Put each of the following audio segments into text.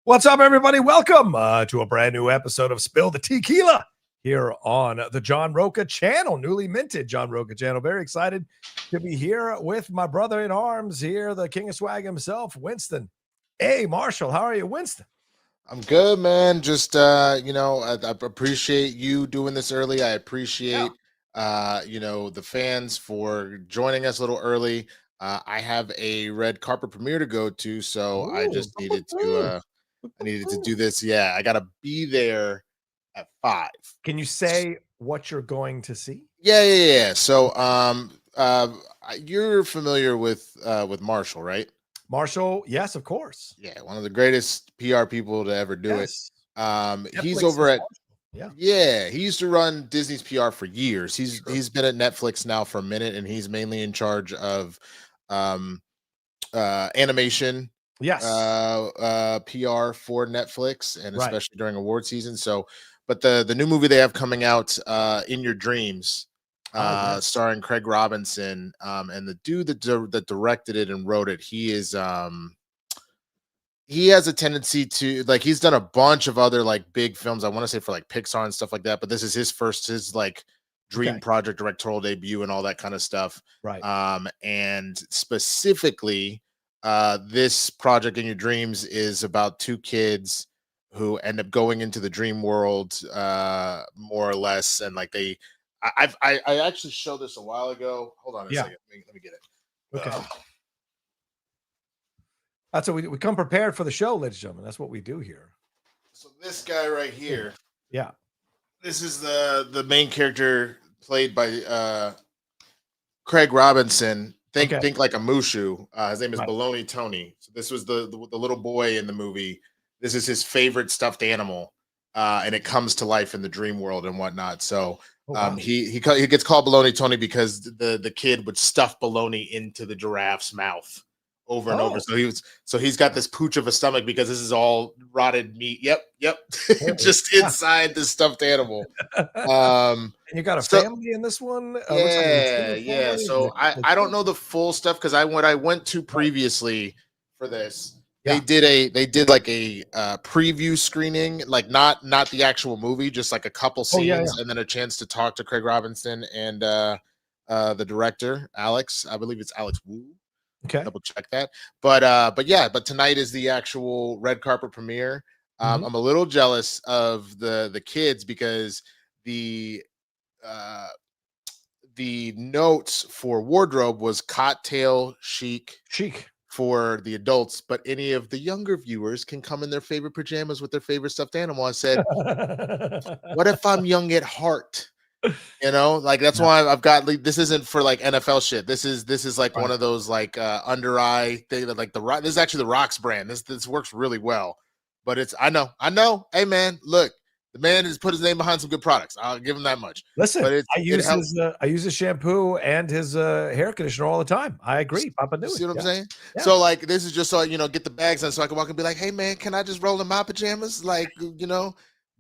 What's up, everybody? Welcome to a brand new episode of Spill the Tequila here on the John Rocha channel, newly minted John Rocha channel. Very excited to be here with my brother in arms here, the king of swag himself, Winston. Hey, Marshall, how are you, Winston? I'm good, man. Just I appreciate you doing this early. I appreciate the fans for joining us a little early. I have a red carpet premiere to go to, so I just needed to do this. Yeah, I gotta be there at 5. Can you say what you're going to see? Yeah. So you're familiar with Marshall, right? Marshall, yes, of course. Yeah, one of the greatest PR people to ever do it. He's Netflix over at Marshall. he used to run Disney's PR for years. He's been at Netflix now for a minute, and he's mainly in charge of animation, PR for Netflix, and especially during award season. So, but the new movie they have coming out, In Your Dreams, starring Craig Robinson, and the dude that directed it and wrote it, he has a tendency to, like, he's done a bunch of other like big films, I want to say for like Pixar and stuff like that, but this is his like dream project, directorial debut and all that kind of stuff. And specifically this project, In Your Dreams, is about two kids who end up going into the dream world, more or less, and like I actually showed this a while ago. Hold on a second. Let me get it. Okay. That's what we come prepared for the show, ladies and gentlemen. That's what we do here. So this guy right here. Yeah. This is the main character played by Craig Robinson. Think like a Mushu. His name is Baloney Tony. So this was the little boy in the movie. This is his favorite stuffed animal, and it comes to life in the dream world and whatnot. So he gets called Baloney Tony because the kid would stuff baloney into the giraffe's mouth over and over. So he's got this pooch of a stomach because this is all rotted meat. Yep. Just inside the stuffed animal. And you got a family in this one? Yeah. So I don't know the full stuff because I went to previously for this. They did like a preview screening, like not the actual movie, just like a couple scenes, and then a chance to talk to Craig Robinson and the director, Alex. I believe it's Alex Wu. Okay, double check that. But tonight is the actual red carpet premiere. I'm a little jealous of the kids because the notes for wardrobe was cocktail chic for the adults, but any of the younger viewers can come in their favorite pajamas with their favorite stuffed animal. I said, what if I'm young at heart? You know, like that's why I've got, like, this isn't for like NFL shit. This is like one of those like under eye thing that like this is actually the Rocks brand. This works really well. But it's I know. Hey man, look, the man has put his name behind some good products. I'll give him that much. Listen, but I use his shampoo and his hair conditioner all the time. I agree. Papa knew it. See what I'm saying? Yeah. So like this is just so get the bags on so I can walk and be like, hey man, can I just roll in my pajamas? Like,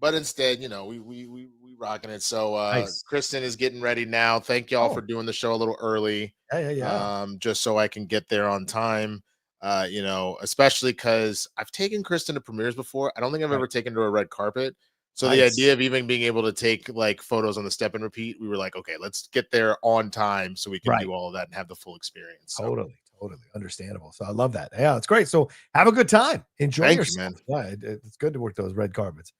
but instead, we rocking it. So nice. Kristen is getting ready now. Thank y'all for doing the show a little early. Yeah. Just so I can get there on time. Especially because I've taken Kristen to premieres before. I don't think I've ever taken her to a red carpet. So the idea of even being able to take like photos on the step and repeat, we were like, okay, let's get there on time so we can do all of that and have the full experience. So. Totally understandable. So I love that. Yeah, it's great. So have a good time. Enjoy yourself. You, man. Yeah, it's good to work those red carpets.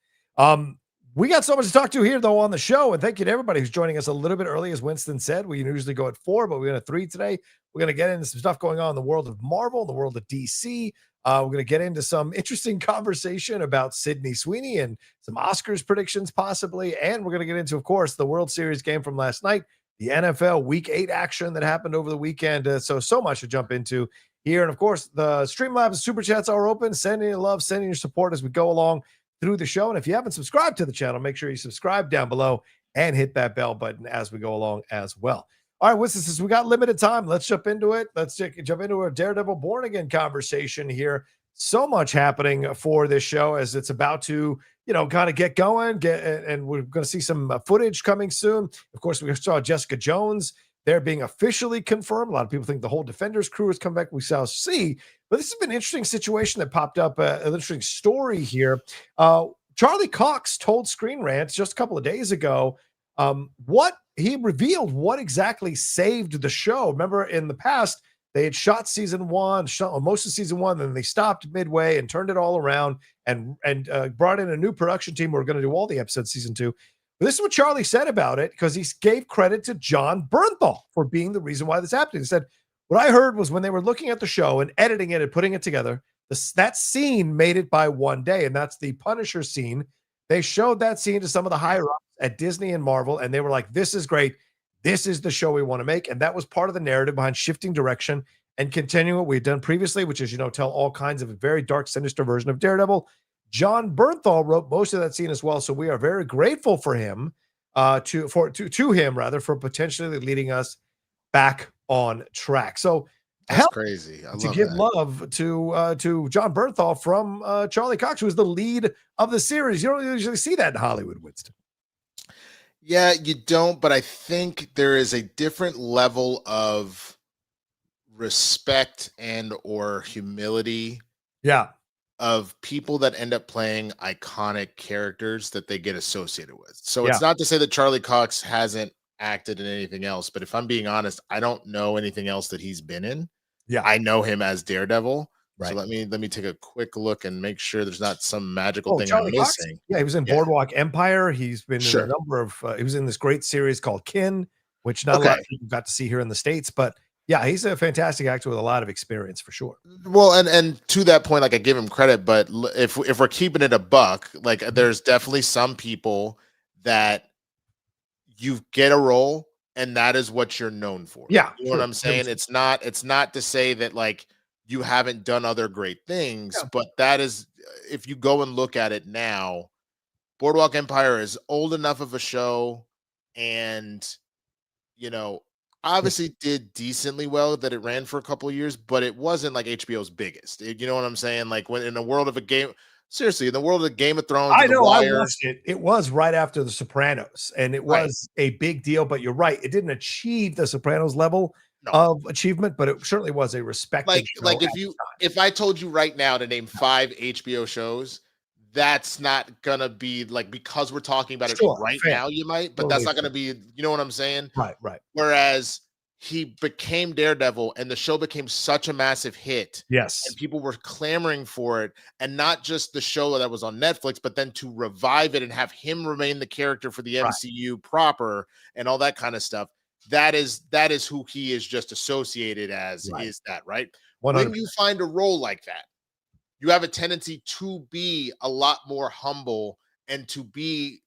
We got so much to talk to here, though, on the show. And thank you to everybody who's joining us a little bit early. As Winston said, we usually go at 4, but we're going to 3 today. We're going to get into some stuff going on in the world of Marvel, in the world of DC. We're going to get into some interesting conversation about Sydney Sweeney and some Oscars predictions, possibly. And we're going to get into, of course, the World Series game from last night, the NFL Week 8 action that happened over the weekend. So much to jump into here. And, of course, the Streamlabs and Superchats are open. Send in your love, send in your support as we go along through the show. And if you haven't subscribed to the channel, make sure you subscribe down below and hit that bell button as we go along as well. All right, Winston, since we got limited time, let's jump into it. Let's jump into a Daredevil Born Again conversation here. So much happening for this show as it's about to, kind of get going. And we're going to see some footage coming soon. Of course, we saw Jessica Jones They're being officially confirmed. A lot of people think the whole Defenders crew has come back. We shall see. But this has been an interesting situation that popped up, an interesting story here. Charlie Cox told Screen Rant just a couple of days ago what he revealed, what exactly saved the show. Remember, in the past, they had shot season one, most of season one, then they stopped midway and turned it all around and brought in a new production team who were going to do all the episodes season two. But this is what Charlie said about it, because he gave credit to John Bernthal for being the reason why this happened. He said, what I heard was when they were looking at the show and editing it and putting it together, that scene made it by one day, and that's the Punisher scene. They showed that scene to some of the higher ups at Disney and Marvel, and they were like, this is great. This is the show we want to make. And that was part of the narrative behind shifting direction and continuing what we'd done previously, which is, tell all kinds of a very dark, sinister version of Daredevil. John Bernthal wrote most of that scene as well. So we are very grateful for him, to him rather, for potentially leading us back on track. So that's crazy. I to give love to John Bernthal from Charlie Cox, who is the lead of the series. You don't usually see that in Hollywood, Winston. Yeah, you don't, but I think there is a different level of respect and or humility. Yeah. Of people that end up playing iconic characters that they get associated with. So it's not to say that Charlie Cox hasn't acted in anything else, but if I'm being honest, I don't know anything else that he's been in. Yeah. I know him as Daredevil. Right. So let me take a quick look and make sure there's not some magical thing Charlie I'm Cox? missing. Yeah, he was in Boardwalk Empire. He's been in a number of he was in this great series called Kin, which not a lot of people got to see here in the States, but yeah, he's a fantastic actor with a lot of experience for sure. Well, and to that point, like I give him credit, but if we're keeping it a buck, like there's definitely some people that you get a role and that is what you're known for. Yeah, you know what I'm saying? It's not to say that like you haven't done other great things, but that is, if you go and look at it now, Boardwalk Empire is old enough of a show, and obviously did decently well that it ran for a couple of years, but it wasn't like HBO's biggest. You know what I'm saying? Like when in the world of a game, seriously, in the world of Game of Thrones, I know I watched it. It was right after The Sopranos, and it was a big deal. But you're right; it didn't achieve The Sopranos level of achievement, but it certainly was a respected. Like if I told you right now to name 5 HBO shows, that's not gonna be like, because we're talking about it right now, you might, but that's not gonna be, you know what I'm saying? Right. Whereas he became Daredevil and the show became such a massive hit. Yes. And people were clamoring for it, and not just the show that was on Netflix, but then to revive it and have him remain the character for the MCU proper and all that kind of stuff. That is who he is just associated as, is that right? 100%. When you find a role like that, you have a tendency to be a lot more humble and to be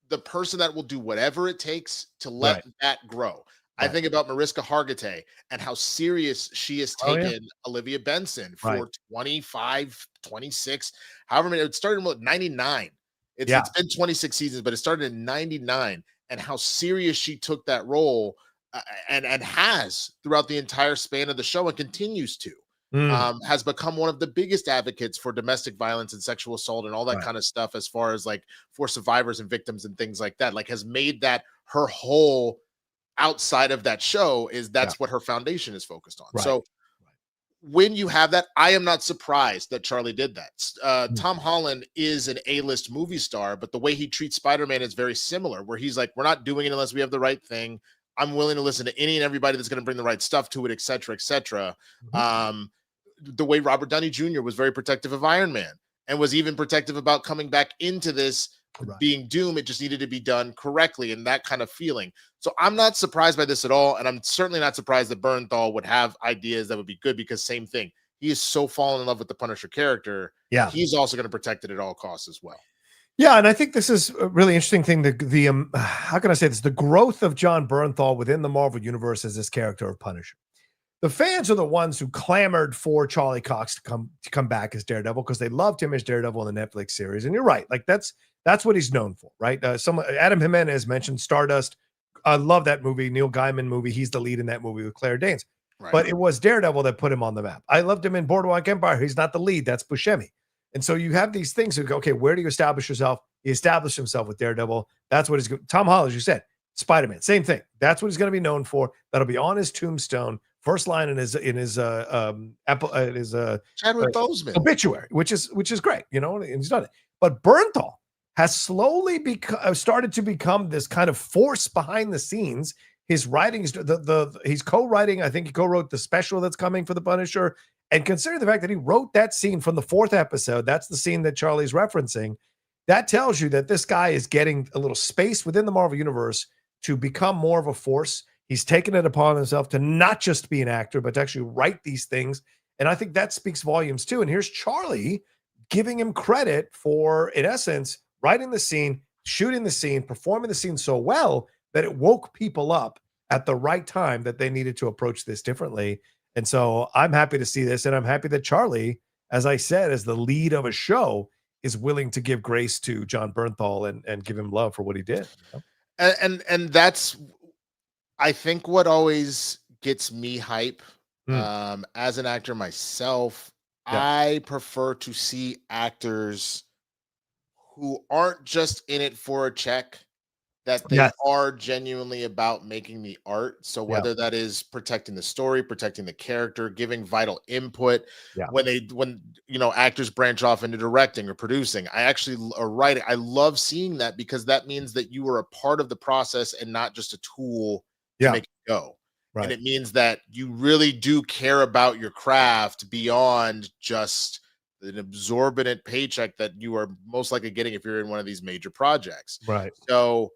the person that will do whatever it takes to let that grow. I think about Mariska Hargitay and how serious she has taken Olivia Benson for 25, 26, however many. It started in 99. It's been 26 seasons, but it started in 99, and how serious she took that role and has throughout the entire span of the show and continues to. Has become one of the biggest advocates for domestic violence and sexual assault and all that kind of stuff, as far as like for survivors and victims and things like that. Like, has made that her whole outside of that show, is that's what her foundation is focused on. So when you have that, I am not surprised that Charlie did that. Tom Holland is an A-list movie star, but the way he treats Spider-Man is very similar, where he's like, we're not doing it unless we have the right thing. I'm willing to listen to any and everybody that's going to bring the right stuff to it, et cetera, et cetera. The way Robert Downey Jr. was very protective of Iron Man and was even protective about coming back into this being Doom. It just needed to be done correctly, and that kind of feeling. So I'm not surprised by this at all. And I'm certainly not surprised that Bernthal would have ideas that would be good, because same thing. He is so fallen in love with the Punisher character. Yeah. He's also going to protect it at all costs as well. Yeah, and I think this is a really interesting thing. The how can I say this? The growth of John Bernthal within the Marvel Universe as this character of Punisher. The fans are the ones who clamored for Charlie Cox to come back as Daredevil, because they loved him as Daredevil in the Netflix series. And you're right, like that's what he's known for, right? Adam Jimenez mentioned Stardust. I love that movie, Neil Gaiman movie. He's the lead in that movie with Claire Danes. Right. But it was Daredevil that put him on the map. I loved him in Boardwalk Empire. He's not the lead. That's Buscemi. And so you have these things. You go, okay, where do you establish yourself? He established himself with Daredevil. That's what he's. Tom Holland, as you said, Spider-Man, same thing. That's what he's going to be known for. That'll be on his tombstone. First line in his Chadwick Boseman obituary, which is great, you know, and he's done it. But Bernthal has slowly started to become this kind of force behind the scenes. His writings, he's co-writing. I think he co-wrote the special that's coming for the Punisher. And considering the fact that he wrote that scene from the 4th episode, that's the scene that Charlie's referencing. That tells you that this guy is getting a little space within the Marvel Universe to become more of a force. He's taken it upon himself to not just be an actor, but to actually write these things. And I think that speaks volumes too. And here's Charlie giving him credit for, in essence, writing the scene, shooting the scene, performing the scene so well that it woke people up at the right time that they needed to approach this differently. And so I'm happy to see this. And I'm happy that Charlie, as I said, as the lead of a show, is willing to give grace to John Bernthal and give him love for what he did. You know? And that's, I think, what always gets me hype. As an actor myself, I prefer to see actors who aren't just in it for a check, that they are genuinely about making the art. So whether that is protecting the story, protecting the character, giving vital input, when actors branch off into directing or producing, or writing, I love seeing that, because that means that you are a part of the process and not just a tool to make it go. Right. And it means that you really do care about your craft beyond just an absorbent paycheck that you are most likely getting if you're in one of these major projects. Right. So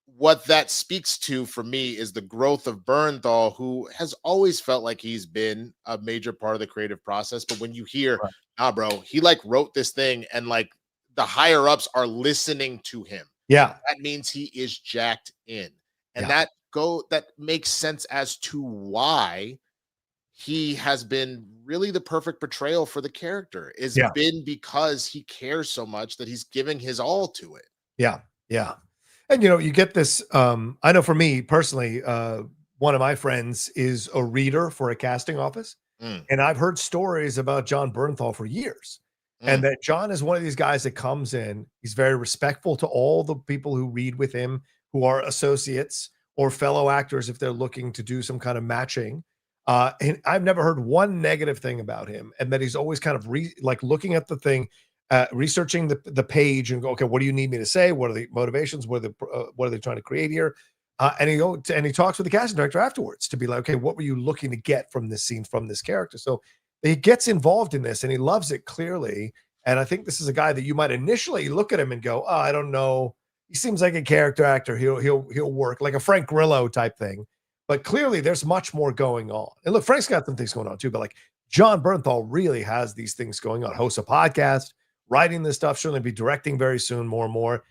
what that speaks to for me is the growth of Bernthal, who has always felt like he's been a major part of the creative process. But when you hear, nah, bro, he like wrote this thing and like the higher ups are listening to him. Yeah. That means he is jacked in. And that makes sense as to why he has been really the perfect portrayal for the character. It's been because he cares so much that he's giving his all to it. Yeah. Yeah. And, you get this, I know for me personally, one of my friends is a reader for a casting office. And I've heard stories about John Bernthal for years. And that John is one of these guys that comes in, he's very respectful to all the people who read with him, who are associates or fellow actors if they're looking to do some kind of matching. And I've never heard one negative thing about him. And that he's always kind of looking at the thing, researching the page and go, okay, what do you need me to say? What are the motivations? What are they trying to create here? And he talks with the casting director afterwards to be like, okay, what were you looking to get from this scene, from this character? So he gets involved in this and he loves it clearly. And I think this is a guy that you might initially look at him and go, oh, I don't know. He seems like a character actor. He'll work like a Frank Grillo type thing. But clearly there's much more going on. And look, Frank's got some things going on too, but like John Bernthal really has these things going on. Hosts a podcast, writing this stuff, certainly be directing very soon, more and more,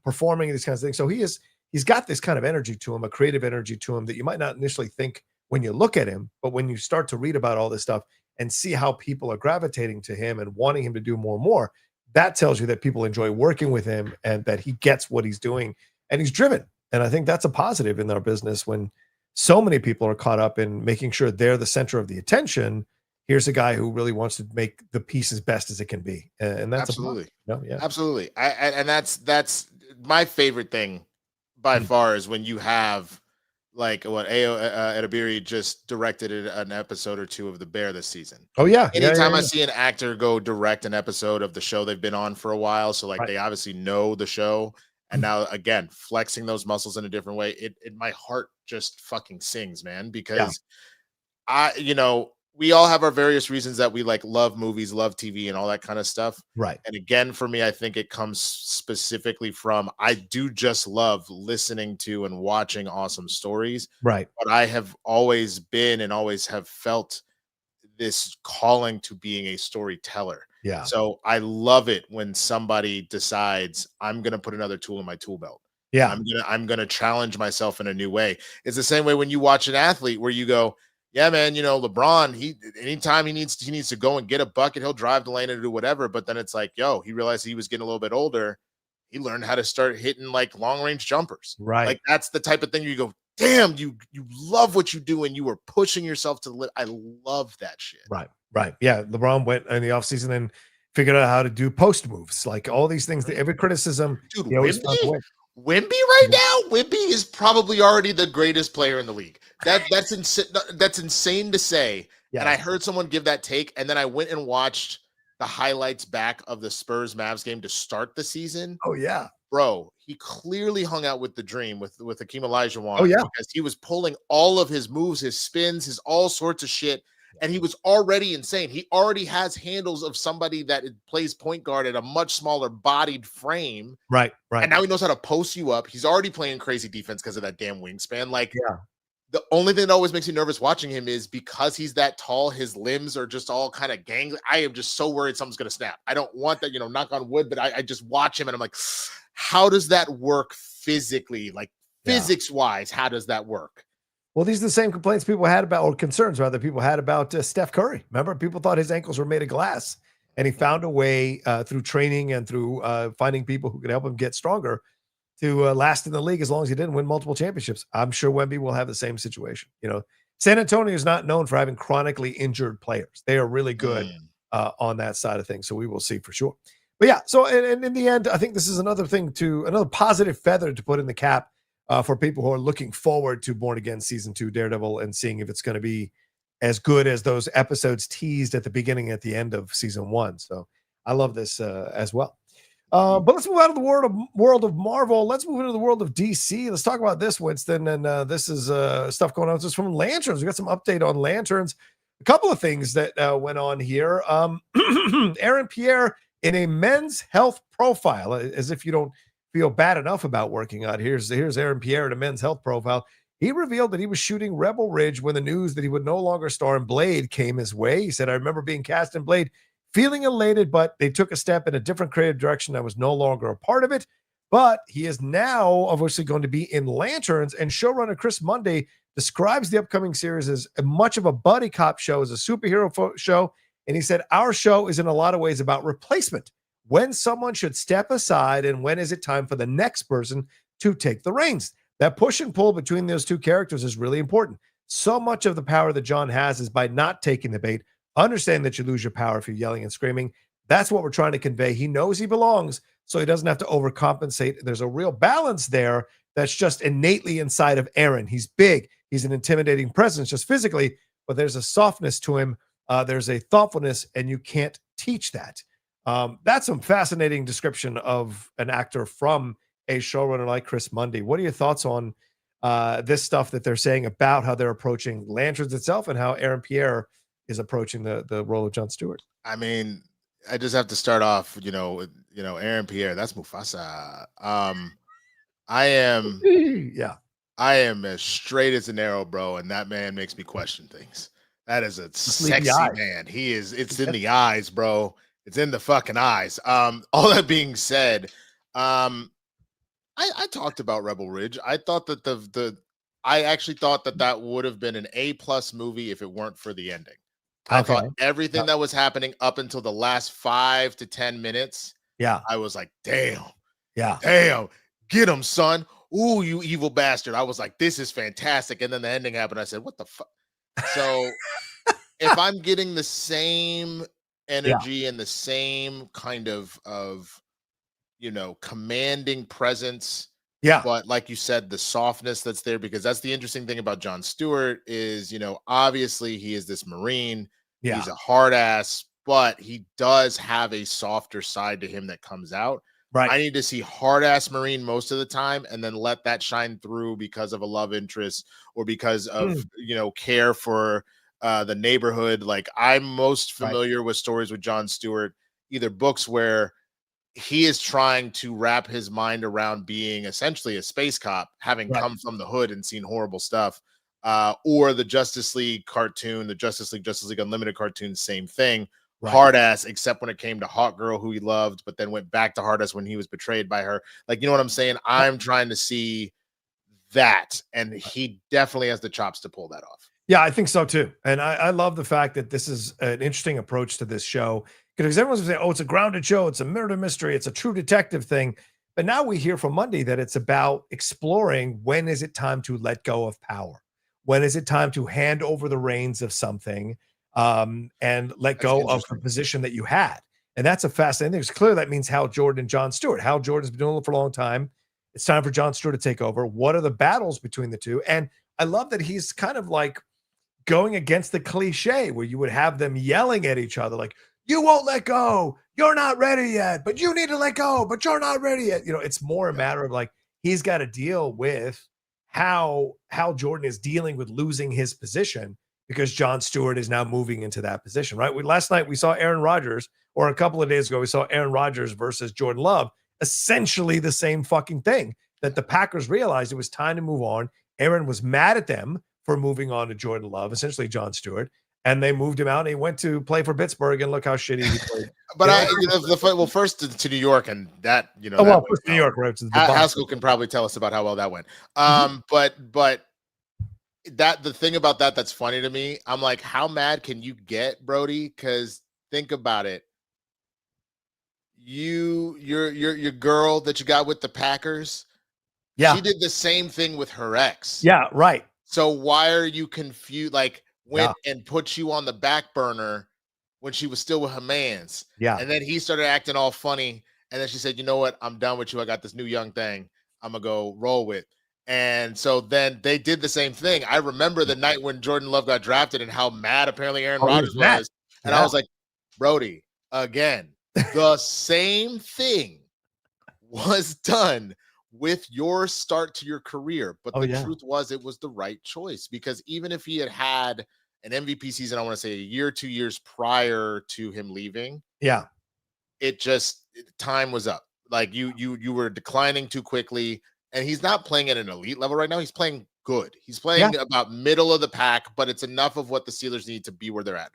performing these kinds of things. So he's got this kind of energy to him, a creative energy to him that you might not initially think when you look at him, but when you start to read about all this stuff and see how people are gravitating to him and wanting him to do more and more, that tells you that people enjoy working with him and that he gets what he's doing and he's driven. And I think that's a positive in our business when so many people are caught up in making sure they're the center of the attention. Here's a guy who really wants to make the piece as best as it can be. And that's absolutely. Yeah. Absolutely. And that's my favorite thing by far is when you have like what Edebiri just directed an episode or two of The Bear this season. Oh yeah. Anytime I see an actor go direct an episode of the show they've been on for a while. So like they obviously know the show. And now again, flexing those muscles in a different way, my heart just fucking sings, man, because we all have our various reasons that we like love movies, love TV and all that kind of stuff. Right. And again, for me, I think it comes specifically from, I do just love listening to and watching awesome stories. Right. But I have always been and always have felt this calling to being a storyteller. Yeah. So I love it when somebody decides I'm going to put another tool in my tool belt. Yeah. I'm going to challenge myself in a new way. It's the same way when you watch an athlete where you go, yeah, man, LeBron, anytime he needs to go and get a bucket, he'll drive the lane and do whatever. But then it's like, he realized he was getting a little bit older. He learned how to start hitting like long range jumpers. Right. Like that's the type of thing you go, damn, you love what you do and you were pushing yourself to live. I love that shit. Right. Right. Yeah. LeBron went in the offseason and figured out how to do post moves, like all these things, every criticism. Dude, Wemby right now, Wemby is probably already the greatest player in the league. That's insane to say. Yes. And I heard someone give that take, and then I went and watched the highlights back of the Spurs Mavs game to start the season. Oh yeah, bro, he clearly hung out with the dream with Hakeem Olajuwon. Oh yeah, because he was pulling all of his moves, his spins, his all sorts of shit. And he was already insane. He already has handles of somebody that plays point guard at a much smaller bodied frame. Right. And now he knows how to post you up. He's already playing crazy defense because of that damn wingspan. Like, yeah. The only thing that always makes me nervous watching him is because he's that tall, his limbs are just all kind of gangly. I am just so worried something's going to snap. I don't want that, knock on wood, but I just watch him and I'm like, how does that work physically? Like, physics-wise, how does that work? Well, these are the same complaints people had about, or concerns rather, people had about Steph Curry. Remember, people thought his ankles were made of glass, and he found a way through training and through finding people who could help him get stronger to last in the league as long as he didn't win multiple championships. I'm sure Wemby will have the same situation. San Antonio is not known for having chronically injured players. They are really good on that side of things, so we will see for sure. But yeah, so and in the end, I think this is another positive feather to put in the cap for people who are looking forward to Born Again Season 2 Daredevil and seeing if it's going to be as good as those episodes teased at the beginning and at the end of Season 1. So I love this as well. But let's move out of the world of Marvel. Let's move into the world of DC. Let's talk about this, Winston. And this is stuff going on. This is from Lanterns. We got some update on Lanterns. A couple of things that went on here. Aaron Pierre in a men's health profile, as if you don't feel bad enough about working out. Here's Aaron Pierre in a men's health profile. He revealed that he was shooting Rebel Ridge when the news that he would no longer star in Blade came his way. He said, I remember being cast in Blade, feeling elated, but they took a step in a different creative direction. I was no longer a part of it. But he is now obviously going to be in Lanterns, and showrunner Chris Monday describes the upcoming series as much of a buddy cop show as a superhero show. And he said, our show is in a lot of ways about replacement. When someone should step aside and when is it time for the next person to take the reins? That push and pull between those two characters is really important. So much of the power that John has is by not taking the bait. Understand that you lose your power if you're yelling and screaming. That's what we're trying to convey. He knows he belongs, so he doesn't have to overcompensate. There's a real balance there that's just innately inside of Aaron. He's big. He's an intimidating presence just physically, but there's a softness to him. There's a thoughtfulness, and you can't teach that. That's some fascinating description of an actor from a showrunner like Chris Monday. What are your thoughts on this stuff that they're saying about how they're approaching Lanterns itself and how Aaron Pierre is approaching the role of Jon Stewart? I mean, I just have to start off, Aaron Pierre, that's Mufasa. I am as straight as an arrow, bro, and that man makes me question things. That is a sexy man. It's in the eyes, bro. It's in the fucking eyes. All that being said, I talked about Rebel Ridge. I thought that I actually thought that would have been an A+ movie if it weren't for the ending. I thought everything that was happening up until the last 5 to 10 minutes. Yeah. I was like, damn. Yeah. Damn. Get him, son. Ooh, you evil bastard. I was like, this is fantastic. And then the ending happened. I said, what the fuck? So if I'm getting the same energy and the same kind of commanding presence, but like you said, the softness that's there, because that's the interesting thing about Jon Stewart is, obviously he is this Marine. He's a hard ass, but he does have a softer side to him that comes out. Right. I need to see hard ass Marine most of the time and then let that shine through because of a love interest or because of, care for the neighborhood. Like, I'm most familiar with stories with Jon Stewart, either books where he is trying to wrap his mind around being essentially a space cop, having come from the hood and seen horrible stuff, or the Justice League cartoon, the Justice League Unlimited cartoon, same thing. Hard ass, except when it came to Hawk Girl, who he loved, but then went back to hard ass when he was betrayed by her. Like, you know what I'm saying? I'm trying to see that, and he definitely has the chops to pull that off. Yeah, I think so too. And I love the fact that this is an interesting approach to this show, because everyone's saying, oh, it's a grounded show, it's a murder mystery, it's a true detective thing. But now we hear from Monday that it's about exploring, when is it time to let go of power? When is it time to hand over the reins of something and let go of the position that you had? And that's a fascinating thing. It's clear that means Hal Jordan and Jon Stewart. Hal Jordan's been doing it for a long time. It's time for Jon Stewart to take over. What are the battles between the two? And I love that he's kind of like going against the cliche where you would have them yelling at each other like, you won't let go. You're not ready yet, but you need to let go, but you're not ready yet. You know, it's more a matter of like, he's got to deal with how Jordan is dealing with losing his position because Jon Stewart is now moving into that position, right? Last night we saw Aaron Rodgers, or a couple of days ago, we saw Aaron Rodgers versus Jordan Love, essentially the same fucking thing, that the Packers realized it was time to move on. Aaron was mad at them for moving on to Jordan Love, essentially Jon Stewart, and they moved him out and he went to play for Pittsburgh, and look how shitty he played. But first to New York, and that, you know, first New York, right? Haskell can probably tell us about how well that went. But that the thing about that's funny to me. I'm like, how mad can you get, Brody? Because think about it. Your girl that you got with the Packers, she did the same thing with her ex. Yeah, right. So why are you confused? Like, went and put you on the back burner when she was still with her mans. Yeah. And then he started acting all funny. And then she said, you know what? I'm done with you. I got this new young thing I'm going to go roll with. And so then they did the same thing. I remember the night when Jordan Love got drafted and how mad apparently Aaron Rodgers was. And I was like, Brody, again, the same thing was done with your start to your career. But the truth was, it was the right choice, because even if he had an MVP season, I want to say a year, 2 years prior to him leaving. Yeah. Time was up. Like you were declining too quickly, and he's not playing at an elite level right now. He's playing good. He's playing about middle of the pack, but it's enough of what the Steelers need to be where they're at.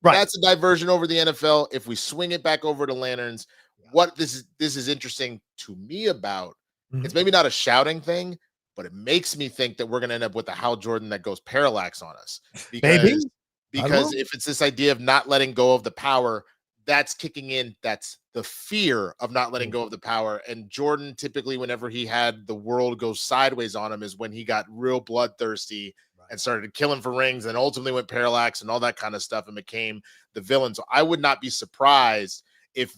Right. That's a diversion over the NFL. If we swing it back over to Lanterns, what this is interesting to me about, it's maybe not a shouting thing, but it makes me think that we're going to end up with a Hal Jordan that goes parallax on us. Because if it's this idea of not letting go of the power, that's kicking in. That's the fear of not letting go of the power. And Jordan, typically, whenever he had the world go sideways on him, is when he got real bloodthirsty and started killing for rings, and ultimately went parallax and all that kind of stuff and became the villain. So I would not be surprised if,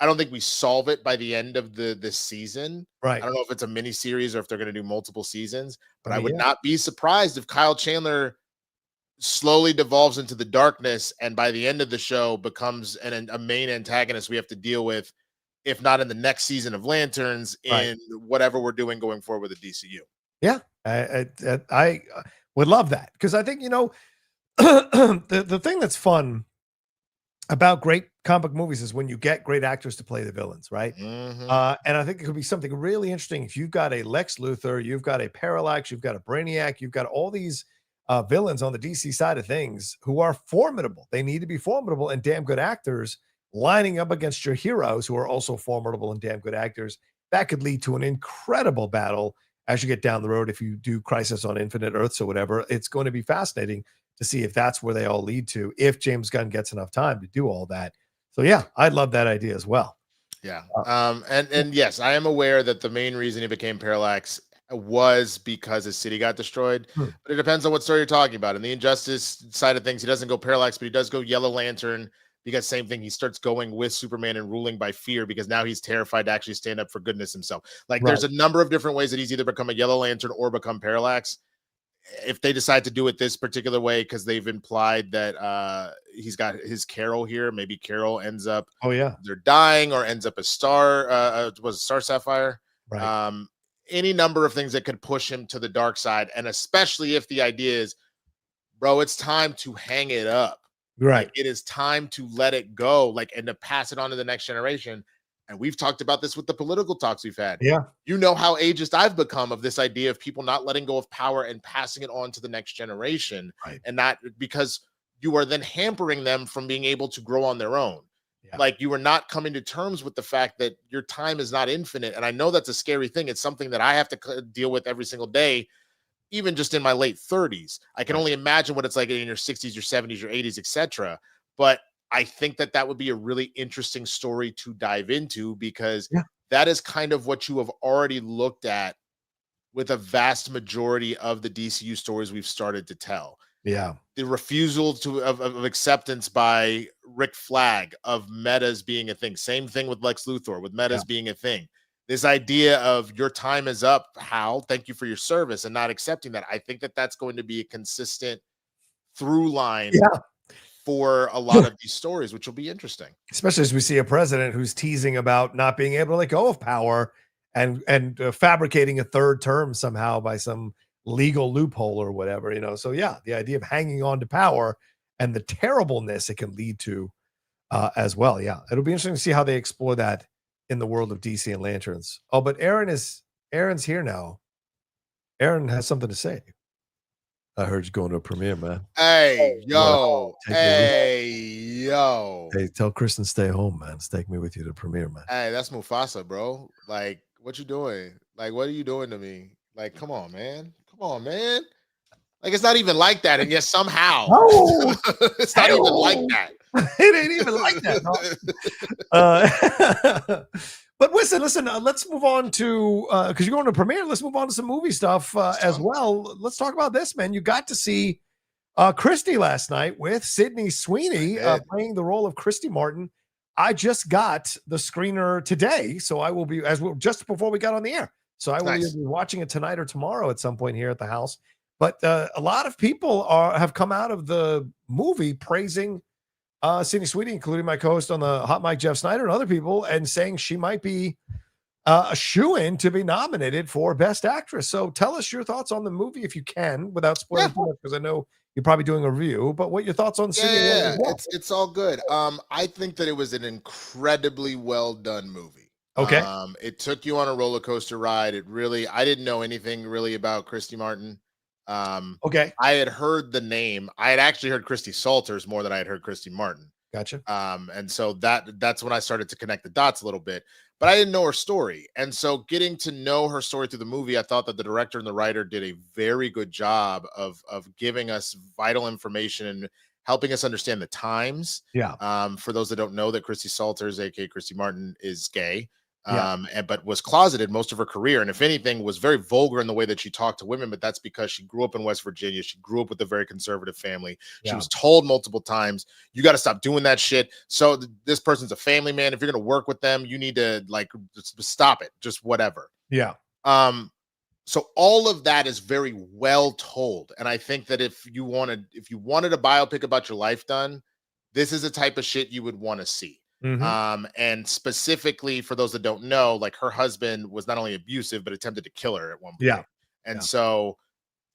I don't think we solve it by the end of this season. Right. I don't know if it's a mini series or if they're going to do multiple seasons, but I would not be surprised if Kyle Chandler slowly devolves into the darkness and by the end of the show becomes a main antagonist we have to deal with, if not in the next season of Lanterns, in whatever we're doing going forward with the DCU. Yeah. I would love that, because I think, the thing that's fun about great comic movies is when you get great actors to play the villains, right? And I think it could be something really interesting if you've got a Lex Luthor, you've got a Parallax, you've got a Brainiac, you've got all these villains on the DC side of things who are formidable. They need to be formidable and damn good actors lining up against your heroes who are also formidable and damn good actors. That could lead to an incredible battle as you get down the road. If you do Crisis on Infinite Earths or whatever, it's going to be fascinating to see if that's where they all lead to, if James Gunn gets enough time to do all that. So yeah, I'd love that idea as well. Yeah. And yes, I am aware that the main reason he became Parallax was because his city got destroyed, but it depends on what story you're talking about. In the Injustice side of things, he doesn't go Parallax, but he does go Yellow Lantern, because same thing, he starts going with Superman and ruling by fear, because now he's terrified to actually stand up for goodness himself. Like there's a number of different ways that he's either become a Yellow Lantern or become Parallax. If they decide to do it this particular way, because they've implied that he's got his Carol here, maybe Carol ends up they're dying, or ends up a Star was Star Sapphire, any number of things that could push him to the dark side. And especially if the idea is, bro, it's time to hang it up, like, it is time to let it go, like, and to pass it on to the next generation. And we've talked about this with the political talks we've had. Yeah. You know how ageist I've become of this idea of people not letting go of power and passing it on to the next generation. And not, because you are then hampering them from being able to grow on their own. Like, you are not coming to terms with the fact that your time is not infinite. And I know that's a scary thing. It's something that I have to deal with every single day, even just in my late 30s. I can only imagine what it's like in your 60s, your 70s, your 80s, etc. But I think that would be a really interesting story to dive into, because that is kind of what you have already looked at with a vast majority of the DCU stories we've started to tell. Yeah. The refusal of acceptance by Rick Flag of metas being a thing. Same thing with Lex Luthor, with metas being a thing. this idea of your time is up, Hal, thank you for your service, and not accepting that. I think that that's going to be a consistent through line for a lot of these stories, which will be interesting. Especially as we see a president who's teasing about not being able to let go of power and fabricating a third term somehow by some legal loophole or whatever, you know. So yeah, the idea of hanging on to power and the terribleness it can lead to as well. Yeah, it'll be interesting to see how they explore that in the world of DC and Lanterns. Oh, but Aaron's here now. Aaron has something to say. I heard you going to a premiere, man. Hey, yo. Hey, tell Kristen stay home, man. Take me with you to the premiere, man. Hey, that's Mufasa, bro. Like, what you doing? Like, what are you doing to me? Like, come on, man. Come on, man. Like, it's not even like that. And yet somehow it's not even like that. It ain't even like that. No. But listen, let's move on to because you're going to premiere. Let's move on to some movie stuff as well. Let's talk about this, man. You got to see Christy last night with Sydney Sweeney playing the role of Christy Martin. I just got the screener today, so I will be just before we got on the air. So I will either be watching it tonight or tomorrow at some point here at the house. But a lot of people have come out of the movie praising Sydney Sweeney, including my co-host on the Hot Mic, Jeff Snyder, and other people, and saying she might be a shoo-in to be nominated for Best Actress. So tell us your thoughts on the movie if you can, without spoiling too much, because I know you're probably doing a review. But what your thoughts on Sydney? Yeah, it's all good. I think that it was an incredibly well done movie. Okay. It took you on a roller coaster ride. I didn't know anything really about Christy Martin. Okay. I had heard the name. I had actually heard Christy Salters more than I had heard Christy Martin. Gotcha. And so that's when I started to connect the dots a little bit, but I didn't know her story. And so getting to know her story through the movie, I thought that the director and the writer did a very good job of giving us vital information and helping us understand the times. Yeah. For those that don't know, that Christy Salters, aka Christy Martin, is gay. But was closeted most of her career, and if anything was very vulgar in the way that she talked to women, but that's because she grew up in West Virginia. She grew up with a very conservative family. She was told multiple times, you got to stop doing that shit. So this person's a family man. If you're going to work with them, you need to just stop it, just whatever. Yeah. So all of that is very well told, and I think that if you wanted a biopic about your life done, this is the type of shit you would want to see. Mm-hmm. And specifically for those that don't know, like, her husband was not only abusive but attempted to kill her at one point. Yeah. And so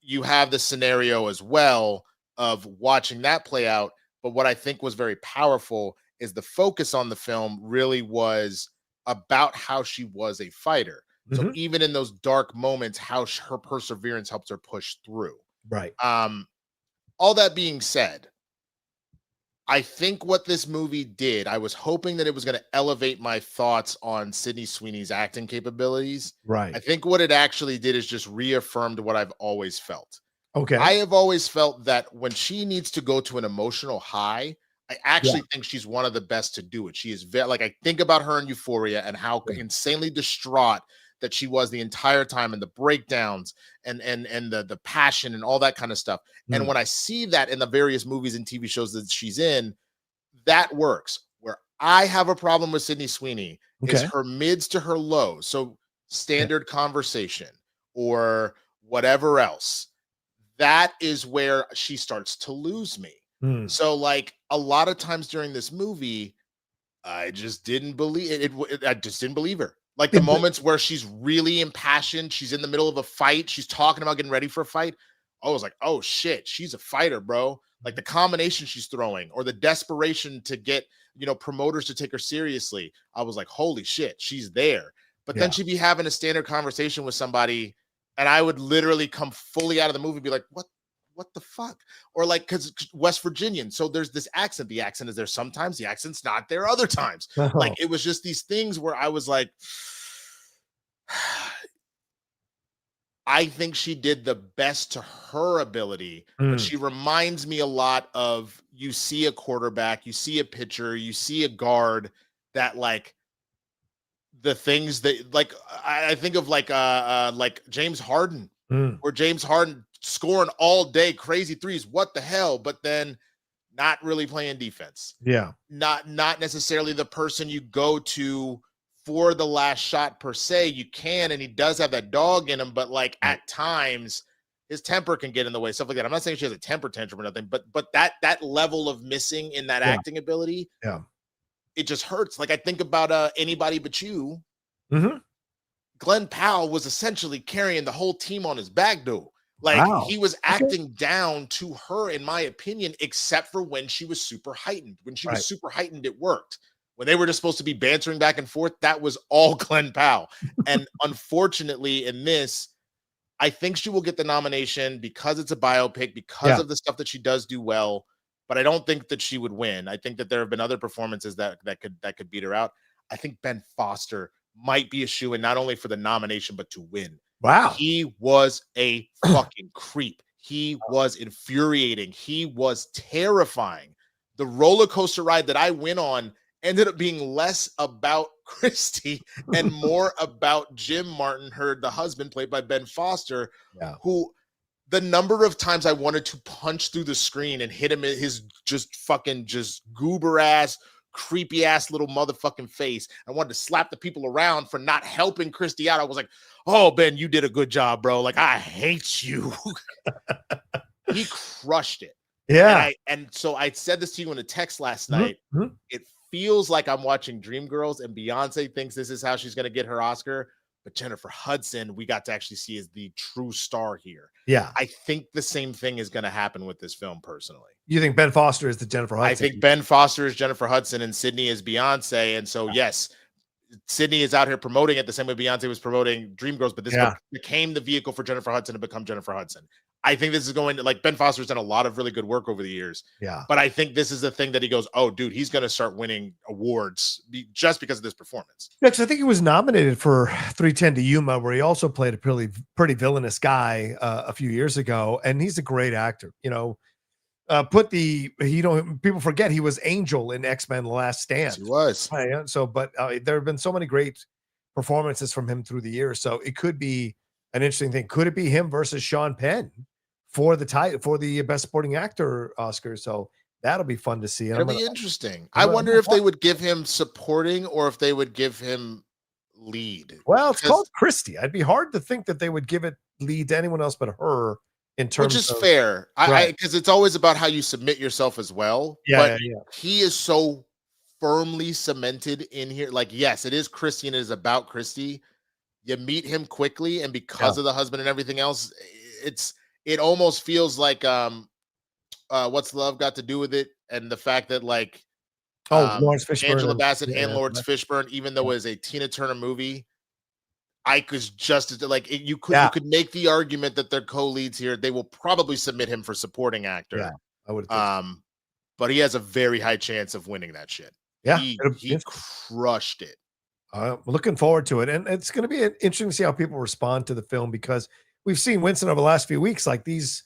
you have the scenario as well of watching that play out. But what I think was very powerful is the focus on the film really was about how she was a fighter. So even in those dark moments, how her perseverance helps her push through. Right. All that being said, I think what this movie did, I was hoping that it was going to elevate my thoughts on Sydney Sweeney's acting capabilities. Right. I think what it actually did is just reaffirmed what I've always felt. Okay. I have always felt that when she needs to go to an emotional high, I actually think she's one of the best to do it. She is very, I think about her in Euphoria and how insanely distraught that she was the entire time, and the breakdowns and the passion and all that kind of stuff. And when I see that in the various movies and TV shows that she's in, that works. Where I have a problem with Sydney Sweeney is her mids to her lows. So standard conversation or whatever else, that is where she starts to lose me. So a lot of times during this movie, I just didn't believe it. I just didn't believe her. Like the moments where she's really impassioned, she's in the middle of a fight, she's talking about getting ready for a fight. I was like, oh shit, she's a fighter, bro. Like the combination she's throwing or the desperation to get, promoters to take her seriously. I was like, holy shit, she's there. But then she'd be having a standard conversation with somebody, and I would literally come fully out of the movie and be like, what the fuck? Or because West Virginian. So there's this accent. The accent is there sometimes. The accent's not there other times. It was just these things where I was like, I think she did the best to her ability. But she reminds me a lot of, you see a quarterback, you see a pitcher, you see a guard that the things that I think of like James Harden, where James Harden scoring all day, crazy threes, what the hell, but then not really playing defense. Yeah. Not necessarily the person you go to for the last shot per se, you can, and he does have that dog in him, but like at times his temper can get in the way, stuff like that. I'm not saying she has a temper tantrum or nothing, but that level of missing in that acting ability, it just hurts. Like I think about Anybody But You. Glenn Powell was essentially carrying the whole team on his back, though. Like he was acting down to her, in my opinion, except for when she was super heightened. When she was super heightened, it worked. When they were just supposed to be bantering back and forth, that was all Glenn Powell. And unfortunately, in this, I think she will get the nomination because it's a biopic, because of the stuff that she does do well. But I don't think that she would win. I think that there have been other performances that could beat her out. I think Ben Foster might be a shoo-in not only for the nomination but to win. Wow. He was a fucking creep. He was infuriating. He was terrifying. The roller coaster ride that I went on ended up being less about Christy and more about Jim Martin, the husband played by Ben Foster, who the number of times I wanted to punch through the screen and hit him in his just goober ass, creepy ass little motherfucking face. I wanted to slap the people around for not helping Christy out. I was like, oh, Ben, you did a good job, bro. Like, I hate you. He crushed it. Yeah. And so I said this to you in a text last night. It feels like I'm watching Dreamgirls and Beyonce thinks this is how she's going to get her Oscar. But Jennifer Hudson, we got to actually see as the true star here. Yeah. I think the same thing is going to happen with this film, personally. You think Ben Foster is the Jennifer Hudson? I think Ben Foster is Jennifer Hudson and Sydney is Beyonce. And so, yes, Sydney is out here promoting it the same way Beyonce was promoting Dreamgirls, but this became the vehicle for Jennifer Hudson to become Jennifer Hudson. I think this is going to, like, Ben Foster's done a lot of really good work over the years. Yeah. But I think this is the thing that he goes, oh, dude, he's going to start winning awards just because of this performance. Yeah, because I think he was nominated for 3:10 to Yuma, where he also played a pretty villainous guy a few years ago. And he's a great actor. You know, people forget he was Angel in X-Men The Last Stand. Yes, he was. So, but there have been so many great performances from him through the years. So it could be an interesting thing. Could it be him versus Sean Penn for the best supporting actor Oscar? So that'll be fun to see. It'll be interesting. I wonder if they would give him supporting or if they would give him lead. Well, it's called Christy. I'd be hard to think that they would give it lead to anyone else but her. In terms Which is of, fair. Because it's always about how you submit yourself as well. Yeah. He is so firmly cemented in here. Like, yes, it is Christy and it is about Christy. You meet him quickly, and because of the husband and everything else, it almost feels like What's Love Got to Do with It, and the fact that like Lawrence Fishburne, Angela Bassett and Lawrence Fishburne, even though it was a Tina Turner movie, Ike was just like you could make the argument that they're co-leads here. They will probably submit him for supporting actor. Yeah, I would. But he has a very high chance of winning that shit. Yeah, he crushed it. I'm looking forward to it, and it's going to be interesting to see how people respond to the film, because we've seen Winston over the last few weeks, like these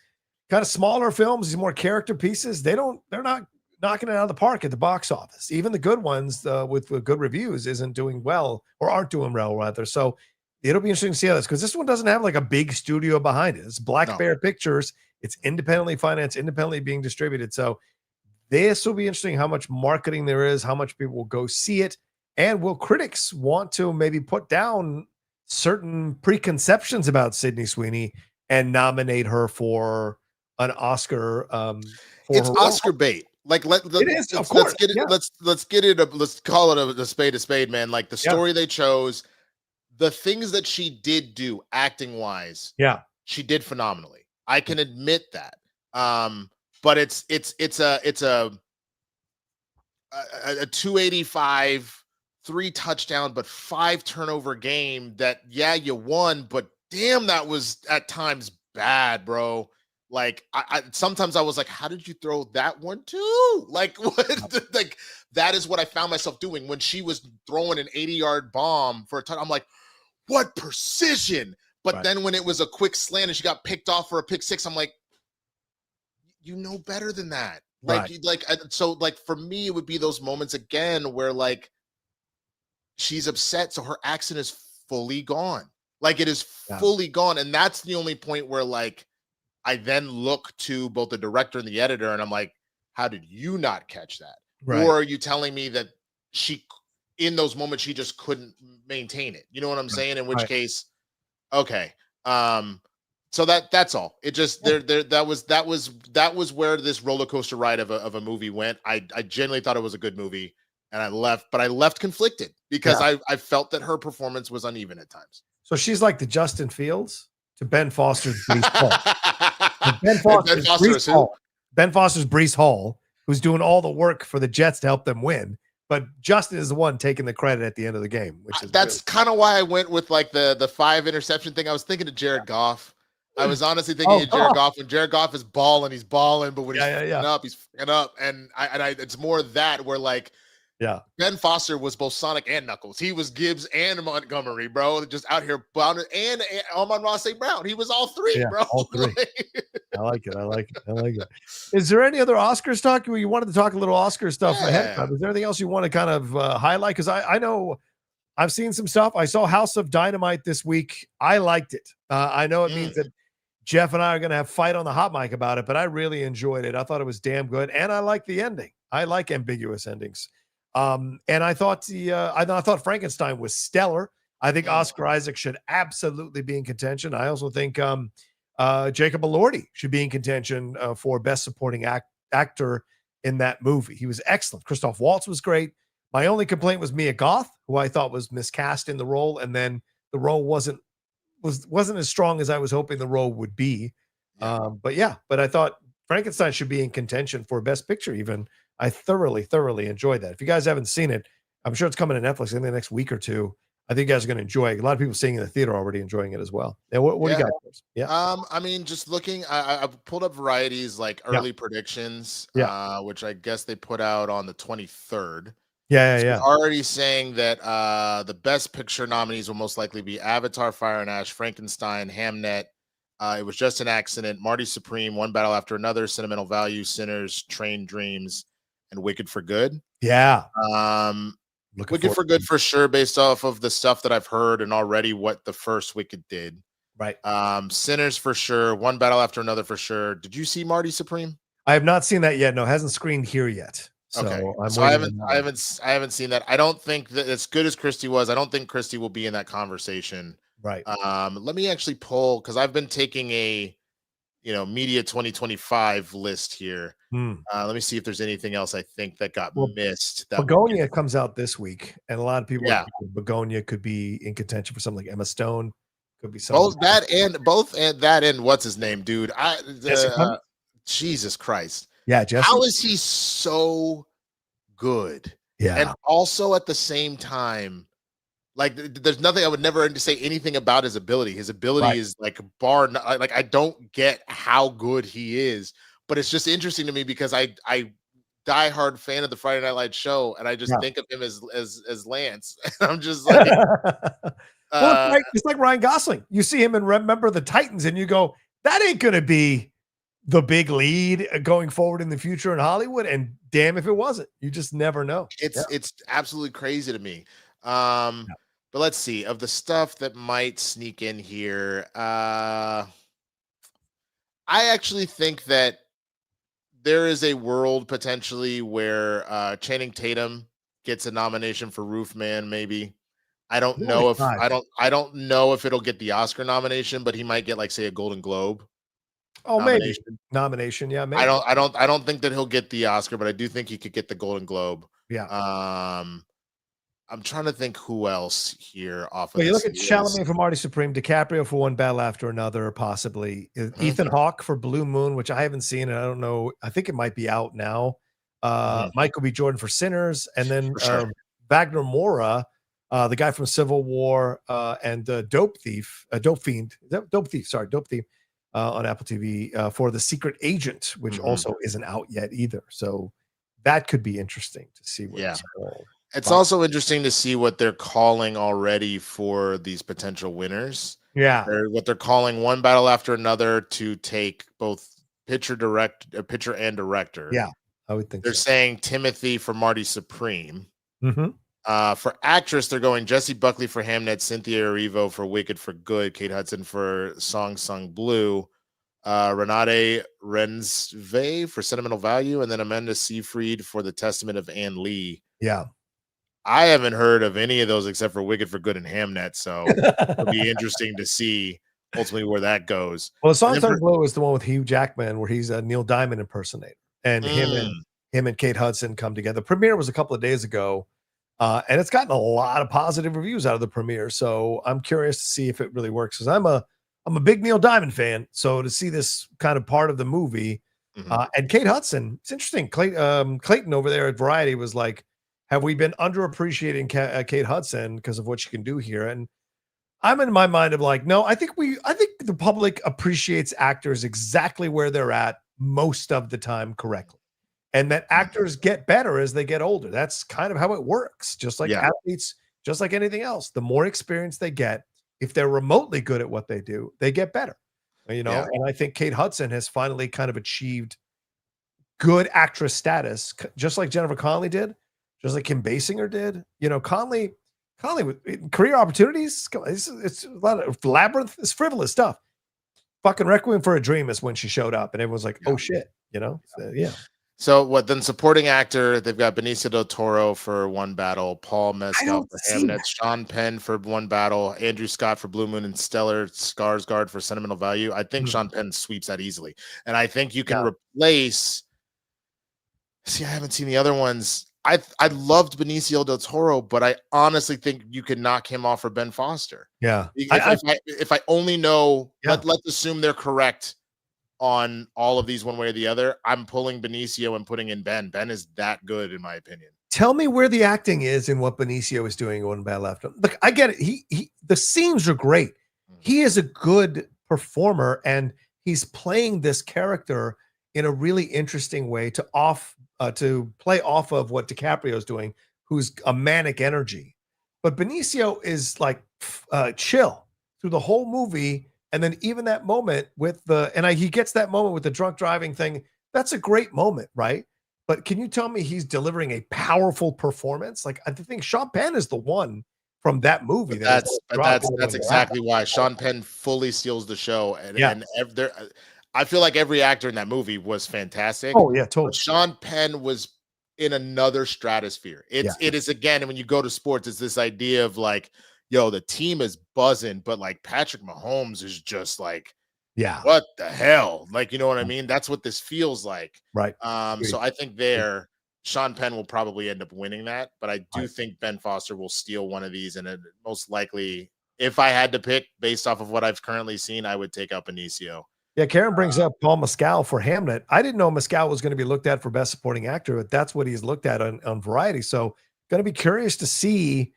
kind of smaller films, these more character pieces. They're not knocking it out of the park at the box office. Even the good ones with good reviews aren't doing well rather. So it'll be interesting to see how this, because this one doesn't have like a big studio behind it. It's Black Bear Pictures. It's independently financed, independently being distributed. So this will be interesting how much marketing there is, how much people will go see it. And will critics want to maybe put down certain preconceptions about Sydney Sweeney and nominate her for an Oscar? It's Oscar bait. Like let's call it a spade, man. Like the story they chose, the things that she did do acting wise, she did phenomenally. I can admit that. But it's a 285, 3 touchdown, but 5 turnover game that, you won, but damn, that was at times bad, bro. Like I sometimes I was like, how did you throw that one too? Like what? Like that is what I found myself doing when she was throwing an 80-yard bomb for a touchdown. I'm like, what precision? But then when it was a quick slant and she got picked off for a pick six, I'm like, you know better than that. So for me, it would be those moments again where like she's upset, so her accent is fully gone. Like it is fully gone, and that's the only point where like I then look to both the director and the editor, and I'm like, how did you not catch that? Or are you telling me that in those moments she just couldn't maintain it. You know what I'm saying? In which Right. case, okay. So that's all. It just that was where this roller coaster ride of a movie went. I genuinely thought it was a good movie, and I left conflicted because I felt that her performance was uneven at times. So she's like the Justin Fields to Ben Foster's Brees Hall. Ben Foster's Brees Hall, who's doing all the work for the Jets to help them win. But Justin is the one taking the credit at the end of the game, which is that's kind of why I went with like the 5 interception thing. I was thinking of Jared Goff. I was honestly thinking of Jared Goff. When Jared Goff is balling, he's balling, but when he's up, he's up. And I it's more that where like, Ben Foster was both Sonic and Knuckles. He was Gibbs and Montgomery, bro. Just out here bounding, and Amon-Ra St. Brown. He was all three, bro. All three. I like it. Is there any other Oscars talk? You wanted to talk a little Oscar stuff ahead of time. Is there anything else you want to kind of highlight? Because I know I've seen some stuff. I saw House of Dynamite this week. I liked it. I know it means that Jeff and I are going to have fight on the hot mic about it, but I really enjoyed it. I thought it was damn good, and I like the ending. I like ambiguous endings. And I thought I thought Frankenstein was stellar. I think Oscar Isaac should absolutely be in contention. I also think Jacob Elordi should be in contention for best supporting actor in that movie. He was excellent. Christoph Waltz was great. My only complaint was Mia Goth, who I thought was miscast in the role, and then the role wasn't as strong as I was hoping the role would be. But I thought Frankenstein should be in contention for best picture even. I thoroughly enjoyed that. If you guys haven't seen it, I'm sure it's coming to Netflix in the next week or two. I think you guys are going to enjoy it. A lot of people seeing it in the theater already enjoying it as well. And what do you got? I mean, just looking, I pulled up Variety's like early predictions, which I guess they put out on the 23rd. Already saying that the best picture nominees will most likely be Avatar, Fire and Ash, Frankenstein, Hamnet. It was just an accident. Marty Supreme, One Battle After Another, Sentimental Value, Sinners, Train Dreams, and Wicked for Good. Wicked for Good for sure, based off of the stuff that I've heard and already what the first Wicked did. Right. Sinners for sure. One Battle After Another for sure. Did you see Marty Supreme? I have not seen that yet. No, it hasn't screened here yet. So okay. I haven't seen that. I don't think that as good as Christy was, I don't think Christy will be in that conversation. Right. Let me actually pull, because I've been taking a media 2025 list here. Let me see if there's anything else I think that got missed. Begonia comes out this week, and a lot of people think Begonia could be in contention for something like Emma Stone. Could be something. Both that and what's his name, dude? Jesus Christ. Yeah, Jesse. How is he so good? Yeah. And also at the same time, like there's nothing, I would never say anything about his ability. His ability is like like I don't get how good he is, but it's just interesting to me because I diehard fan of the Friday Night Lights show, and I just think of him as Lance. I'm just like it's like Ryan Gosling. You see him in Remember the Titans, and you go, that ain't gonna be the big lead going forward in the future in Hollywood. And damn if it wasn't. You just never know. It's absolutely crazy to me. But let's see, of the stuff that might sneak in here, I actually think that there is a world potentially where Channing Tatum gets a nomination for Roofman. Maybe I don't know if I don't know if it'll get the Oscar nomination, but he might get like say a Golden Globe. Nomination. Yeah, maybe. I don't think that he'll get the Oscar, but I do think he could get the Golden Globe. Yeah. I'm trying to think who else here off of you look at Chalamet for Marty Supreme, DiCaprio for One Battle After Another, possibly Ethan Hawke for Blue Moon, which I haven't seen, and I don't know. I think it might be out now. Michael B. Jordan for Sinners, and then Wagner Moura, the guy from Civil War, and Dope Thief on Apple TV for The Secret Agent, which also isn't out yet either. So that could be interesting to see what it's called. It's also interesting to see what they're calling already for these potential winners. Yeah. What they're calling One Battle After Another to take both pitcher and director. Yeah, I would think they're saying Timothy for Marty Supreme. Mm-hmm. For actress, they're going Jessie Buckley for Hamnet, Cynthia Erivo for Wicked for Good, Kate Hudson for Song Sung Blue, Renate Rensve for Sentimental Value, and then Amanda Seyfried for The Testament of Anne Lee. Yeah. I haven't heard of any of those except for Wicked for Good and Hamnet, so it'll be interesting to see ultimately where that goes. Well, the And Song then for Sung Blue is the one with Hugh Jackman, where he's a Neil Diamond impersonator, and him and Kate Hudson come together. Premiere was a couple of days ago, and it's gotten a lot of positive reviews out of the premiere. So I'm curious to see if it really works, because I'm a big Neil Diamond fan. So to see this kind of part of the movie, and Kate Hudson, it's interesting. Clayton over there at Variety was like, "Have we been underappreciating Kate Hudson because of what she can do here?" And I'm in my mind of like, no, I think the public appreciates actors exactly where they're at most of the time correctly. And that actors get better as they get older. That's kind of how it works. Just like athletes, just like anything else. The more experience they get, if they're remotely good at what they do, they get better. You know, and I think Kate Hudson has finally kind of achieved good actress status, just like Jennifer Connelly did, just like Kim Basinger did. You know, Connelly with career opportunities, it's a lot of Labyrinth, it's frivolous stuff. Fucking Requiem for a Dream is when she showed up, and everyone's like, "Oh shit," you know? So, So what then? Supporting actor, they've got Benicio del Toro for one battle, Paul Mescal for Hamnet, Sean Penn for one battle, Andrew Scott for Blue Moon, and Stellar Skarsgård for Sentimental Value. I think Sean Penn sweeps that easily, and I think you can replace. See, I haven't seen the other ones. I loved Benicio del Toro, but I honestly think you could knock him off for Ben Foster. Yeah. If I only know, let's assume they're correct on all of these one way or the other. I'm pulling Benicio and putting in Ben. Ben is that good, in my opinion. Tell me where the acting is in what Benicio is doing on Bad Left. Look, I get it. He the scenes are great. He is a good performer, and he's playing this character in a really interesting way to play off of what DiCaprio is doing, who's a manic energy. But Benicio is like chill through the whole movie, and then even that moment with he gets that moment with the drunk driving thing. That's a great moment, right? But can you tell me he's delivering a powerful performance? Like, I think Sean Penn is the one from that movie. That's exactly why Sean Penn fully steals the show, and I feel like every actor in that movie was fantastic. Oh yeah, totally. But Sean Penn was in another stratosphere. It is again, when you go to sports, it's this idea of like, yo, the team is buzzing, but like Patrick Mahomes is just like, what the hell? Like, you know what I mean? That's what this feels like. Right. So I think Sean Penn will probably end up winning that, but I do think Ben Foster will steal one of these, and it most likely, if I had to pick based off of what I've currently seen, I would take out Benicio. Yeah, Karen brings up Paul Mescal for Hamnet. I didn't know Mescal was going to be looked at for Best Supporting Actor, but that's what he's looked at on Variety. So, going to be curious to see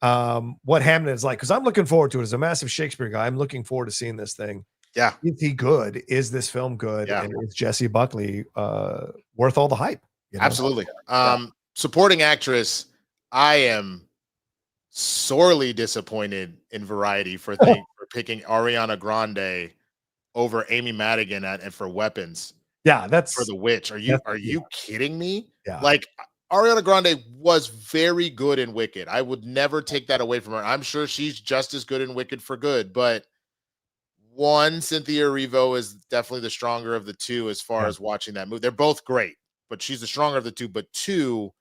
what Hamnet is like, because I'm looking forward to it. As a massive Shakespeare guy, I'm looking forward to seeing this thing. Yeah, is he good? Is this film good? Yeah. And is Jessie Buckley worth all the hype? You know? Absolutely. Supporting actress, I am sorely disappointed in Variety for picking Ariana Grande over Amy Madigan and for Weapons. Yeah, that's for The Witch. Are you kidding me? Yeah. Like, Ariana Grande was very good in Wicked. I would never take that away from her. I'm sure she's just as good in Wicked for Good, but one, Cynthia Erivo is definitely the stronger of the two as far as watching that movie. They're both great, but she's the stronger of the two. But two,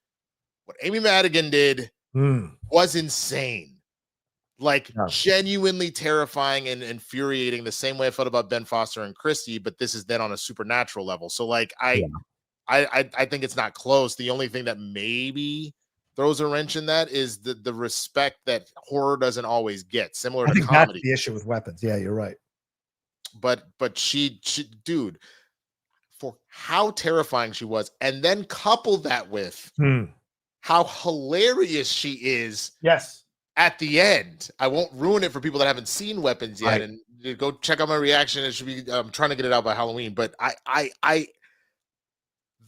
what Amy Madigan did was insane. Like, genuinely terrifying and infuriating, the same way I felt about Ben Foster and Christy, but this is then on a supernatural level. So like I think it's not close. The only thing that maybe throws a wrench in that is the respect that horror doesn't always get, similar to comedy. That's the issue with Weapons. Yeah, you're right. But she dude, for how terrifying she was, and then couple that with how hilarious she is. Yes. At the end, I won't ruin it for people that haven't seen Weapons yet, and go check out my reaction. It should be, I'm trying to get it out by Halloween, but I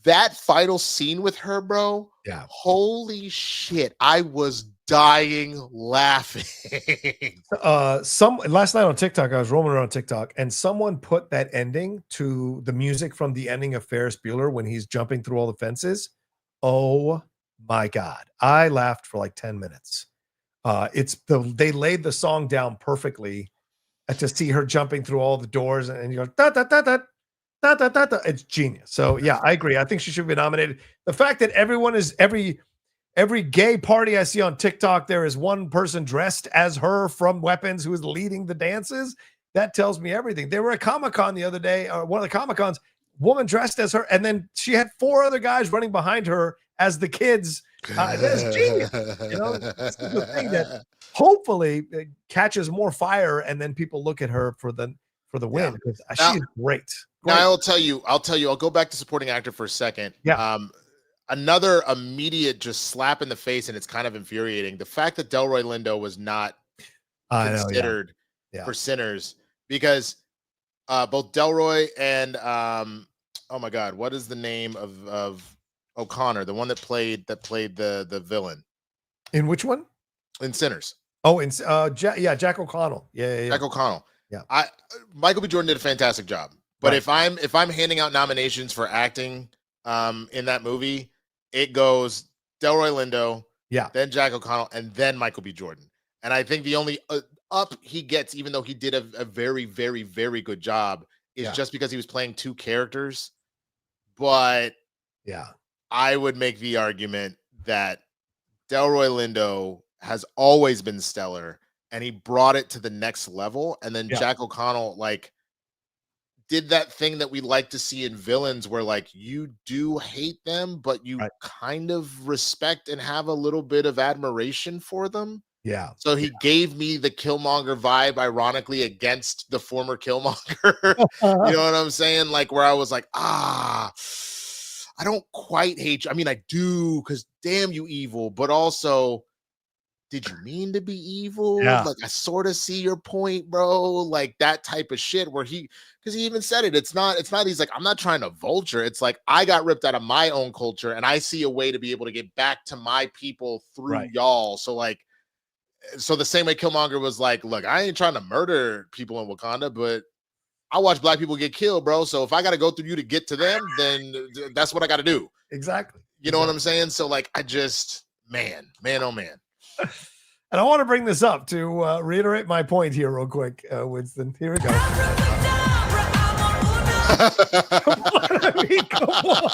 that final scene with her, bro. Yeah. Holy shit. I was dying laughing. Last night on TikTok, I was rolling around TikTok, and someone put that ending to the music from the ending of Ferris Bueller when he's jumping through all the fences. Oh my God. I laughed for like 10 minutes. They laid the song down perfectly to see her jumping through all the doors, and you go da da da da da da da. It's genius. So yeah, I agree. I think she should be nominated. The fact that every Every gay party I see on TikTok, there is one person dressed as her from Weapons who is leading the dances. That tells me everything. They were at Comic-Con the other day, or one of the Comic-Cons, woman dressed as her, and then she had 4 other guys running behind her as the kids. That's genius. You know, this is the thing that hopefully catches more fire, and then people look at her for the win, because she's great. Now I'll go back to supporting actor for a second. Yeah. Another immediate just slap in the face, and it's kind of infuriating. The fact that Delroy Lindo was not considered for Sinners, because both Delroy and oh my God, what is the name of O'Connor, the one that played the villain? In which one? In Sinners. Oh, in Jack O'Connell. Yeah. Jack O'Connell. Yeah. Michael B. Jordan did a fantastic job. But if I'm handing out nominations for acting in that movie, it goes Delroy Lindo, then Jack O'Connell, and then Michael B. Jordan. And I think the only up he gets, even though he did a very, very, very good job, is just because he was playing 2 characters. But I would make the argument that Delroy Lindo has always been stellar, and he brought it to the next level. And then Jack O'Connell, like, did that thing that we like to see in villains, where like you do hate them, but you kind of respect and have a little bit of admiration for them. Yeah. So he gave me the Killmonger vibe, ironically, against the former Killmonger. You know what I'm saying? Like, where I was like, I don't quite hate you. I mean, I do, because damn you evil, but also, did you mean to be evil? Yeah. Like, I sort of see your point, bro. Like that type of shit, where because he even said it. It's not, he's like, I'm not trying to vulture. It's like, I got ripped out of my own culture, and I see a way to be able to get back to my people through y'all. So like, so the same way Killmonger was like, look, I ain't trying to murder people in Wakanda, but I watch black people get killed, bro. So if I got to go through you to get to them, then that's what I got to do. Exactly. You know what I'm saying? So like, I just, man, oh man. And I want to bring this up to reiterate my point here real quick, Winston. Here we go. Come on, I mean, come on.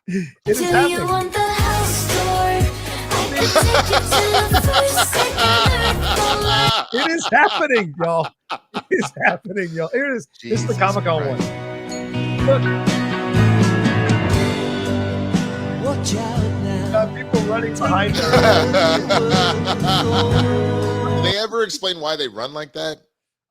It is happening. You want the house tour? I can take you to the first, second, It is happening, y'all. It is happening, y'all. Here it is. This is the Comic-Con one. Look. Watch out now. People running behind her. Do they ever explain why they run like that?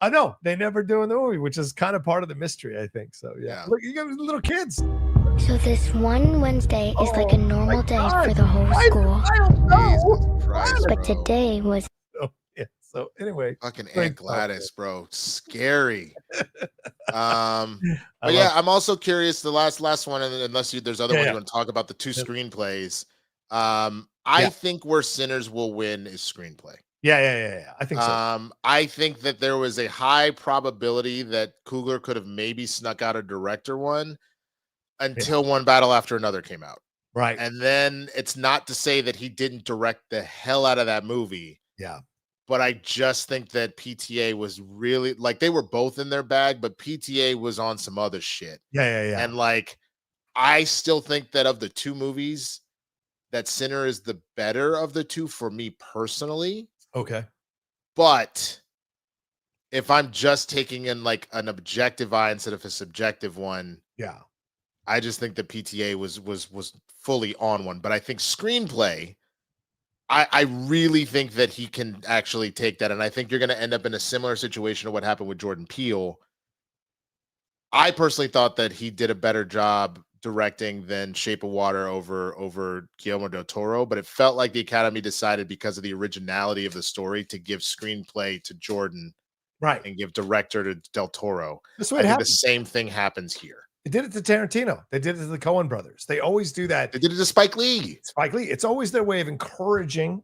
I know. They never do in the movie, which is kind of part of the mystery, I think. So, yeah. Look, you got little kids. So this one Wednesday is like a normal day for the whole school. I don't know. Christ, but today was... Oh, yeah. So, anyway. Fucking Aunt Gladys, bro. Scary. But yeah, I'm also curious, the last one, and unless there's other ones you want to talk about, the 2 screenplays. I think where Sinners will win is screenplay. Yeah. I think so. I think that there was a high probability that Coogler could have maybe snuck out a director one until One Battle After Another came out. Right. And then it's not to say that he didn't direct the hell out of that movie. Yeah. But I just think that PTA was really, like, they were both in their bag, but PTA was on some other shit. Yeah. And like, I still think that of the 2 movies, that Sinner is the better of the 2 for me personally. Okay. But if I'm just taking in like an objective eye instead of a subjective one, I just think the PTA was fully on one. But I think screenplay, I really think that he can actually take that. And I think you're going to end up in a similar situation to what happened with Jordan Peele. I personally thought that he did a better job directing than Shape of Water over Guillermo del Toro, but it felt like the Academy decided, because of the originality of the story, to give screenplay to Jordan, right, and give director to del Toro. That's what the same thing happens here. They did it to Tarantino. They did it to the Coen brothers. They always do that. They did it to Spike Lee. It's always their way of encouraging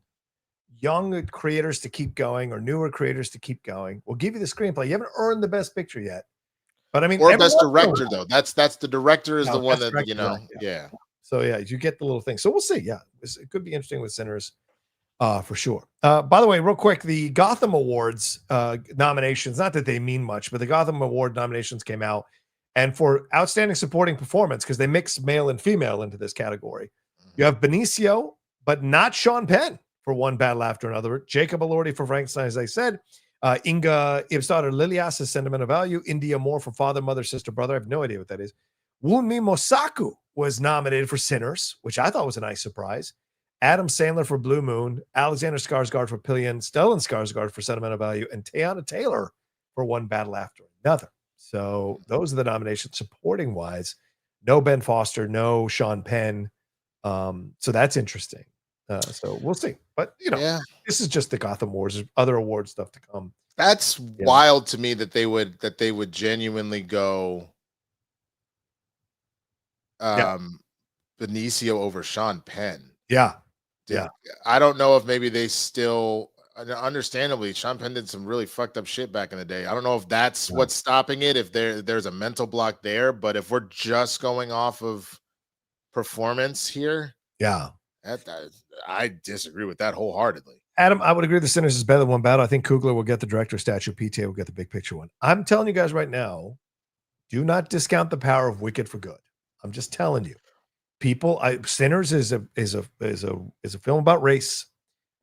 young creators to keep going, or newer creators to keep going. We'll give you the screenplay. You haven't earned the best picture yet. But I mean, or best director, though. That's the director is the one that director, you know. right, yeah. So you get the little thing. So we'll see. Yeah, it could be interesting with Sinners, for sure. By the way, real quick, the Gotham Awards nominations. Not that they mean much, but the Gotham Award nominations came out, and for outstanding supporting performance, because they mix male and female into this category. You have Benicio, but not Sean Penn for One Battle After Another. Jacob Elordi for Frankenstein, as I said. Inga Ibsdottir Lilias is Sentimental Value. India Moore for Father, Mother, Sister, Brother. I have no idea what that is. Wunmi Mosaku was nominated for Sinners, which I thought was a nice surprise. Adam Sandler for Blue Moon. Alexander Skarsgård for Pillion. Stellan Skarsgård for Sentimental Value. And Teyana Taylor for One Battle After Another. So those are the nominations supporting wise. No Ben Foster, no Sean Penn. So that's interesting. So we'll see. But this is just the Gotham Awards. There's other award stuff to come. That's wild to me that they would genuinely go Benicio over Sean Penn. Yeah. I don't know if maybe they still, understandably, Sean Penn did some really fucked up shit back in the day. I don't know if that's what's stopping it, if there's a mental block there, but if we're just going off of performance here, I disagree with that wholeheartedly. Adam, I would agree the Sinners is better than One Battle. I think Coogler will get the director statue. PTA will get the big picture one. I'm telling you guys right now, do not discount the power of Wicked for Good. I'm just telling you. People, Sinners is a film about race.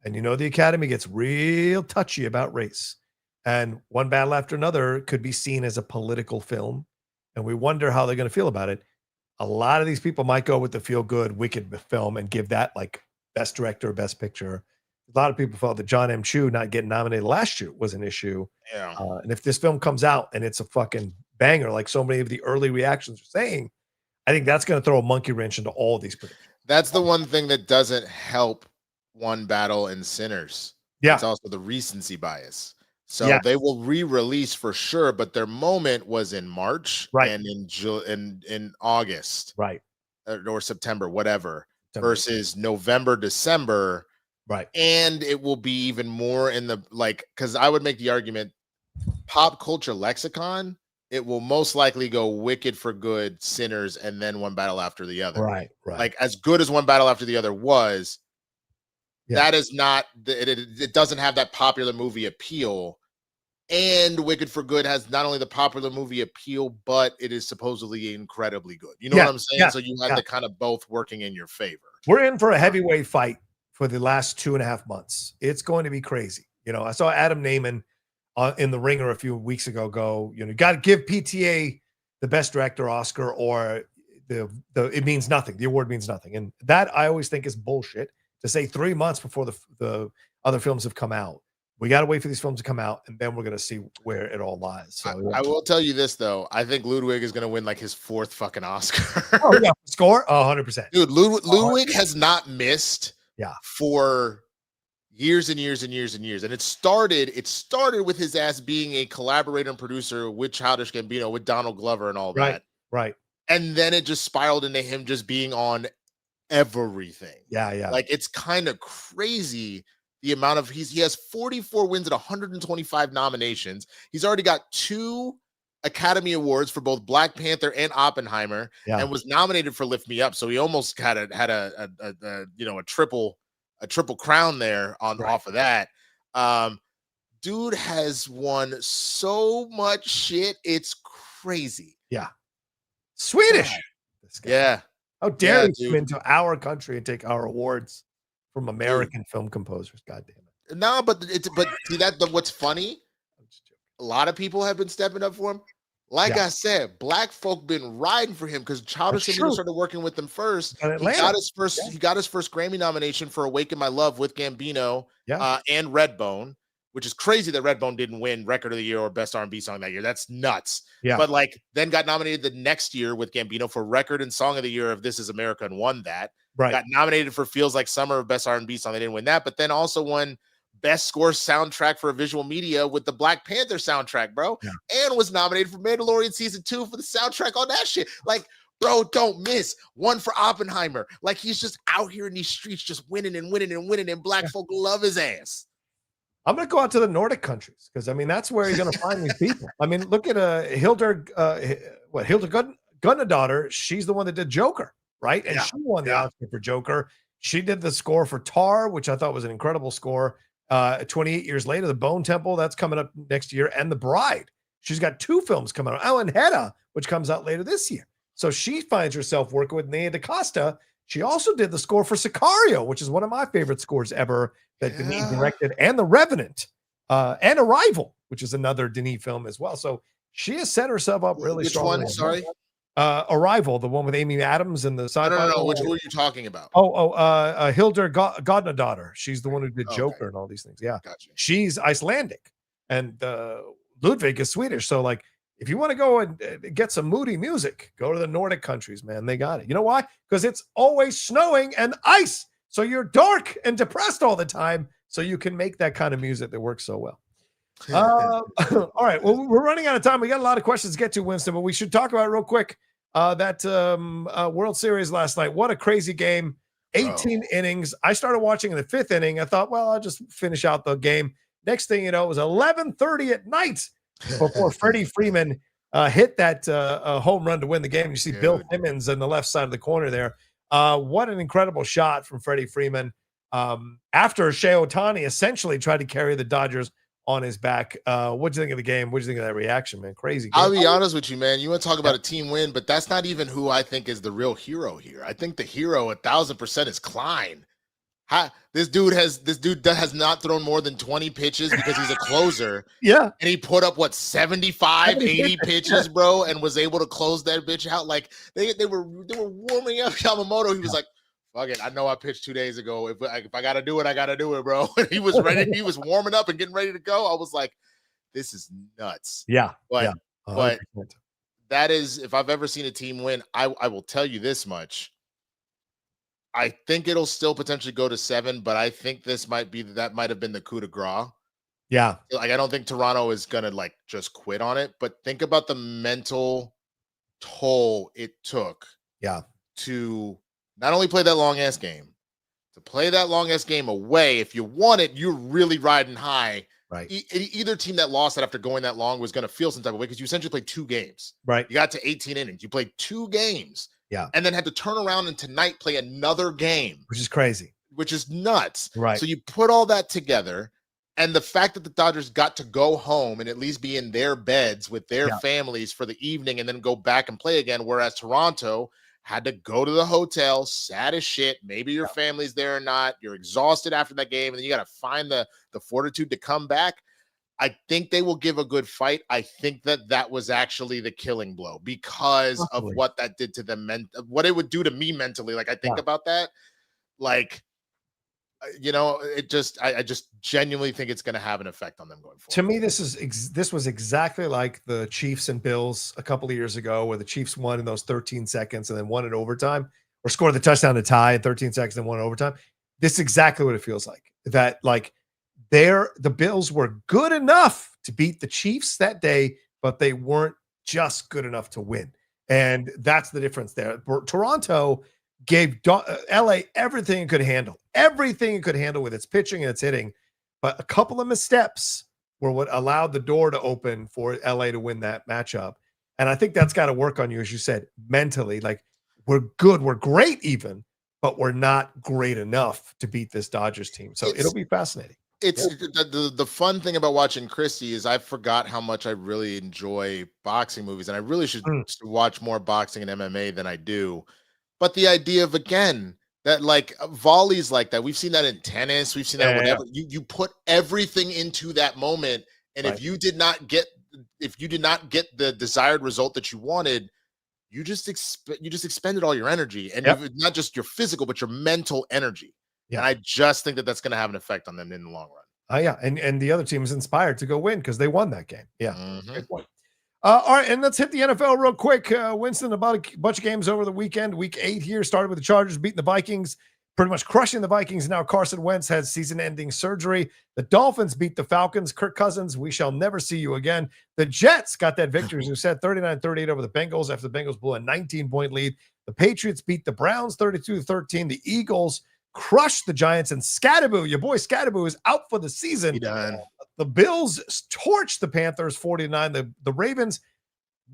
And the Academy gets real touchy about race. And One Battle After Another could be seen as a political film. And we wonder how they're going to feel about it. A lot of these people might go with the feel-good Wicked film and give that like best director, best picture. A lot of people felt that John M. Chu not getting nominated last year was an issue. Yeah. And if this film comes out and it's a fucking banger, like so many of the early reactions are saying, I think that's going to throw a monkey wrench into all of these predictions. That's the one thing that doesn't help One Battle and Sinners. Yeah. It's also the recency bias. So they will re-release for sure, but their moment was in March and in August, or September, whatever, versus November, December, and it will be even more in the because I would make the argument, pop culture lexicon, it will most likely go Wicked for Good, Sinners, and then One Battle After the Other. Right. Like as good as One Battle After the Other was. That is not it doesn't have that popular movie appeal, and Wicked for Good has not only the popular movie appeal, but it is supposedly incredibly good. You know what I'm saying? So you have the kind of both working in your favor. We're in for a heavyweight fight for the last 2.5 months. It's going to be crazy. I saw Adam Naiman in the Ringer a few weeks ago go, you got to give PTA the best director Oscar, or it means nothing. The award means nothing, and that I always think is bullshit. To say 3 months before the other films have come out. We got to wait for these films to come out, and then we're going to see where it all lies. So, I will tell you this, though. I think Ludwig is going to win like his 4th fucking Oscar. Score? 100%. Dude, Ludwig has not missed for years and years and years and years. And it started with his ass being a collaborator and producer with Childish Gambino, with Donald Glover and all that. Right. And then it just spiraled into him just being on everything. Like it's kind of crazy the amount of he has 44 wins and 125 nominations. He's already got 2 Academy Awards for both Black Panther and Oppenheimer, and was nominated for Lift Me Up. So he almost had a triple crown there off of that. Dude has won so much shit, it's crazy. Swedish. How dare you come into our country and take our awards from American film composers? God damn it. No, but see that what's funny? A lot of people have been stepping up for him. Like I said, black folk been riding for him because Childish Gambino started working with them first. He got his first Grammy nomination for Awaken My Love with Gambino and Redbone, which is crazy that Redbone didn't win Record of the Year or Best R&B Song that year. That's nuts. But then got nominated the next year with Gambino for Record and Song of the Year of This Is America and won that. Got nominated for Feels Like Summer of Best R&B Song. They didn't win that, but then also won Best Score Soundtrack for a Visual Media with the Black Panther soundtrack, bro. And was nominated for Mandalorian Season 2 for the soundtrack on that shit. Like, bro, don't miss. One for Oppenheimer. Like, he's just out here in these streets just winning and winning and winning, and black folk love his ass. I'm going to go out to the Nordic countries because, that's where you're going to find these people. Look at Hildur Gunnadottir. She's the one that did Joker, right? And she won the Oscar for Joker. She did the score for Tar, which I thought was an incredible score. 28 years later, The Bone Temple, that's coming up next year, and The Bride. She's got 2 films coming out. Oh, and Hedda, which comes out later this year. So she finds herself working with Nia DaCosta. She also did the score for Sicario, which is one of my favorite scores ever that Denis directed, and The Revenant, and Arrival, which is another Denis film as well. So she has set herself up really strong. Which one? Sorry. Arrival, the one with Amy Adams and the sci-fi. No. Who are you talking about? Hildur Godnadottir. She's the one who did Joker and all these things. Yeah, gotcha. She's Icelandic, and Ludwig is Swedish. So, like, if you want to go and get some moody music, go to the Nordic countries, man. They got it. You know why? Because it's always snowing and ice. So you're dark and depressed all the time. So you can make that kind of music that works so well. All right. Well, we're running out of time. We got a lot of questions to get to, Winston, but we should talk about real quick that World Series last night. What a crazy game. 18 innings. I started watching in the 5th inning. I thought, well, I'll just finish out the game. Next thing you know, it was 11:30 at night before Freddie Freeman hit that home run to win the game. You see Bill Simmons on the left side of the corner there. What an incredible shot from Freddie Freeman after Shohei Ohtani essentially tried to carry the Dodgers on his back. What'd you think of the game? What'd you think of that reaction, man? Crazy game. I'll be honest with you, man. You want to talk about a team win, but that's not even who I think is the real hero here. I think the hero 1,000% is Klein. This dude has not thrown more than 20 pitches because he's a closer. Yeah. And he put up 75, 80 pitches, bro, and was able to close that bitch out. Like they were warming up Yamamoto. He was like, fuck it. I know I pitched 2 days ago. If I got to do it, I got to do it, bro. He was ready. He was warming up and getting ready to go. I was like, this is nuts. Yeah. But that is, if I've ever seen a team win, I will tell you this much. I think it'll still potentially go to 7, but I think that might have been the coup de grace. Yeah. Like, I don't think Toronto is going to just quit on it, but think about the mental toll it took. Yeah. To not only play that long ass game, to play that long ass game away. If you want it, you're really riding high. Right. Either team that lost it after going that long was going to feel some type of way because you essentially played 2 games. Right. You got to 18 innings. You played 2 games. Yeah. And then had to turn around and tonight play another game. Which is crazy. Which is nuts. Right. So you put all that together, and the fact that the Dodgers got to go home and at least be in their beds with their families for the evening and then go back and play again, whereas Toronto had to go to the hotel, sad as shit. Maybe your family's there or not. You're exhausted after that game, and then you got to find the fortitude to come back. I think they will give a good fight. I think that was actually the killing blow because of what that did to them, what it would do to me mentally. Like, I think about that, like, I just genuinely think it's going to have an effect on them going forward. To me, this was exactly like the Chiefs and Bills a couple of years ago, where the Chiefs won in those 13 seconds and then won in overtime, or scored the touchdown to tie in 13 seconds and won in overtime. This is exactly what it feels like. That, like, the Bills were good enough to beat the Chiefs that day, but they weren't just good enough to win. And that's the difference there. Toronto gave LA everything it could handle, with its pitching and its hitting. But a couple of missteps were what allowed the door to open for LA to win that matchup. And I think that's got to work on you, as you said, mentally. Like, we're good, we're great even, but we're not great enough to beat this Dodgers team. So it'll be fascinating. It's the fun thing about watching Christy is I forgot how much I really enjoy boxing movies, and I really should watch more boxing and MMA than I do. But the idea of, again, that like volleys like that, we've seen that in tennis, we've seen that whatever. You put everything into that moment, and if you did not get the desired result that you wanted, you just expended all your energy, and not just your physical but your mental energy. Yeah. And I just think that's going to have an effect on them in the long run. And the other team is inspired to go win because they won that game. Yeah. Good point. All right, and let's hit the NFL real quick. Winston, about a bunch of games over the weekend. Week 8 here started with the Chargers beating the Vikings, pretty much crushing the Vikings. Now Carson Wentz has season-ending surgery. The Dolphins beat the Falcons. Kirk Cousins, we shall never see you again. The Jets got that victory, as you said, 39-38 over the Bengals after the Bengals blew a 19-point lead. The Patriots beat the Browns 32-13. The Eagles crushed the Giants, and Scadaboo, your boy Scadaboo, is out for the season. The Bills torched the Panthers 40-9. The Ravens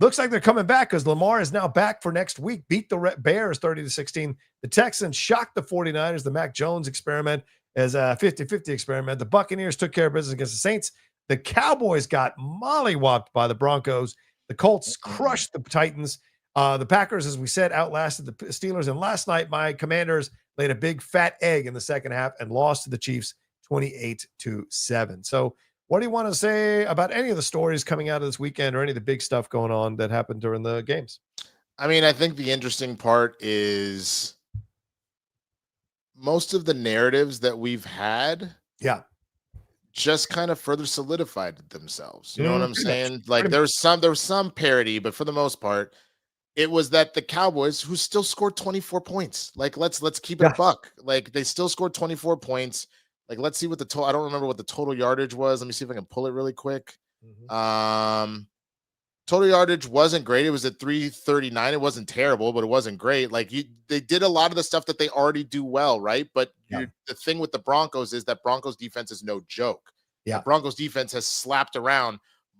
looks like they're coming back because Lamar is now back for next week. Beat the Bears 30-16. The Texans shocked the 49ers. The Mac Jones experiment is a 50-50 experiment. The Buccaneers took care of business against the Saints. The Cowboys got mollywopped by the Broncos. The Colts crushed the Titans. The Packers, as we said, outlasted the Steelers. And last night, my Commanders laid a big fat egg in the second half and lost to the Chiefs 28-7. So what do you want to say about any of the stories coming out of this weekend or any of the big stuff going on that happened during the games? I mean, I think the interesting part is most of the narratives that we've had just kind of further solidified themselves. You know what I'm saying? Like there was some parity, but for the most part, it was that the Cowboys, who still scored 24 points. Like let's keep it a buck. Like they still scored 24 points. Like let's see what the total. I don't remember what the total yardage was. Let me see if I can pull it really quick. Total yardage wasn't great. It was at 339. It wasn't terrible, but it wasn't great. Like they did a lot of the stuff that they already do well, right? But the thing with the Broncos is that Broncos defense is no joke. The Broncos defense has slapped around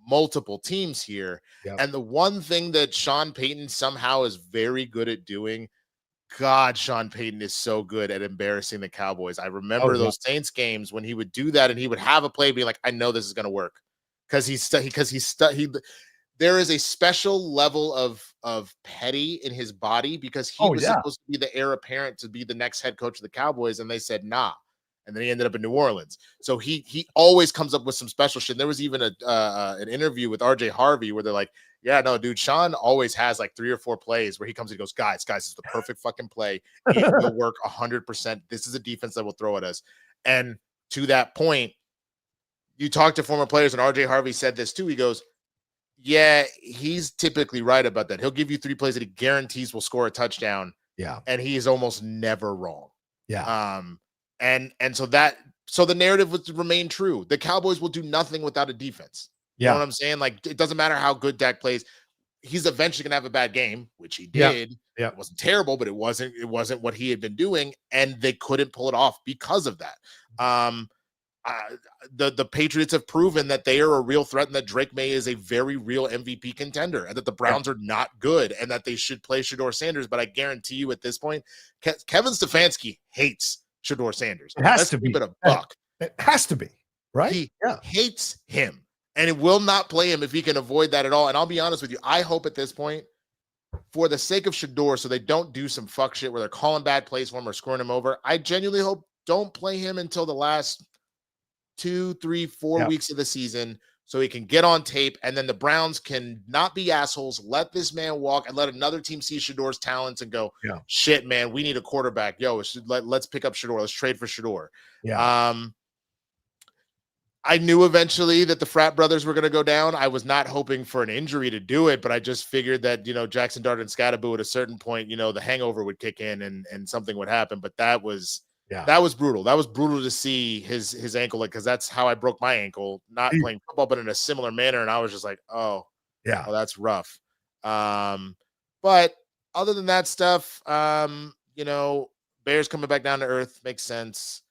multiple teams here. And the one thing that Sean Payton somehow is very good at doing, God, Sean Payton is so good at embarrassing the Cowboys. I remember those Saints games when he would do that and he would have a play be like, I know this is going to work. Because there is a special level of petty in his body because he was supposed to be the heir apparent to be the next head coach of the Cowboys. And they said, nah. And then he ended up in New Orleans. So he always comes up with some special shit. There was even an interview with RJ Harvey where they're like, yeah, no, dude, Sean always has like 3 or 4 plays where he comes and goes, guys, this is the perfect fucking play. It will work 100%. This is a defense that will throw at us. And to that point, you talk to former players, and RJ Harvey said this too. He goes, yeah, he's typically right about that. He'll give you 3 plays that he guarantees will score a touchdown. And he is almost never wrong. And so the narrative would remain true. The Cowboys will do nothing without a defense. You know what I'm saying? Like, it doesn't matter how good Dak plays. He's eventually going to have a bad game, which he did. It wasn't terrible, but it wasn't what he had been doing. And they couldn't pull it off because of that. The Patriots have proven that they are a real threat and that Drake May is a very real MVP contender and that the Browns are not good and that they should play Shedeur Sanders. But I guarantee you at this point, Kevin Stefanski hates Shedeur Sanders. It has to be. A buck. It has to be, right? He hates him and it will not play him if he can avoid that at all. And I'll be honest with you, I hope at this point, for the sake of Shedeur, so they don't do some fuck shit where they're calling bad plays for him or screwing him over, I genuinely hope don't play him until the last 2, 3, 4 weeks of the season so he can get on tape, and then the Browns can not be assholes, let this man walk and let another team see Shedeur's talents and go, shit, man, we need a quarterback. Yo, let's pick up Shedeur. Let's trade for Shedeur. I knew eventually that the frat brothers were going to go down. I was not hoping for an injury to do it, but I just figured that, Jackson Dart and Scatteraboo at a certain point, the hangover would kick in and something would happen. But that was brutal. That was brutal to see his ankle, because that's how I broke my ankle, not playing football, but in a similar manner. And I was just like, oh, that's rough. But other than that stuff, Bears coming back down to earth makes sense.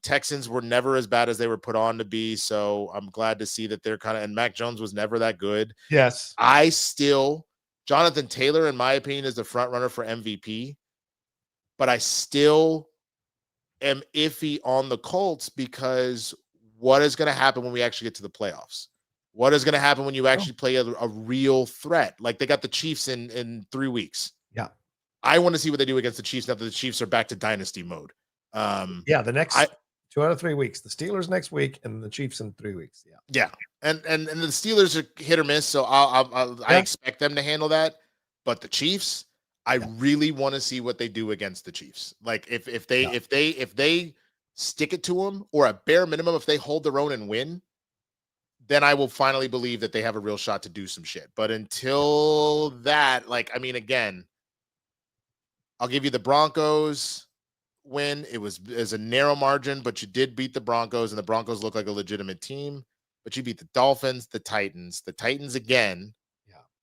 Texans were never as bad as they were put on to be. So I'm glad to see that they're and Mac Jones was never that good. Yes. Jonathan Taylor, in my opinion, is the front runner for MVP, but I still am iffy on the Colts because what is going to happen when we actually get to the playoffs? What is going to happen when you actually play a real threat? Like they got the Chiefs in 3 weeks. I want to see what they do against the Chiefs now that the Chiefs are back to dynasty mode. The next 2 out of 3 weeks, the Steelers next week and the Chiefs in 3 weeks. And the Steelers are hit or miss, so I expect them to handle that. But the Chiefs, I really want to see what they do against the Chiefs. Like if they stick it to them, or at bare minimum, if they hold their own and win, then I will finally believe that they have a real shot to do some shit. But until that, again, I'll give you the Broncos win. It was a narrow margin, but you did beat the Broncos, and the Broncos look like a legitimate team. But you beat the Dolphins, the Titans again,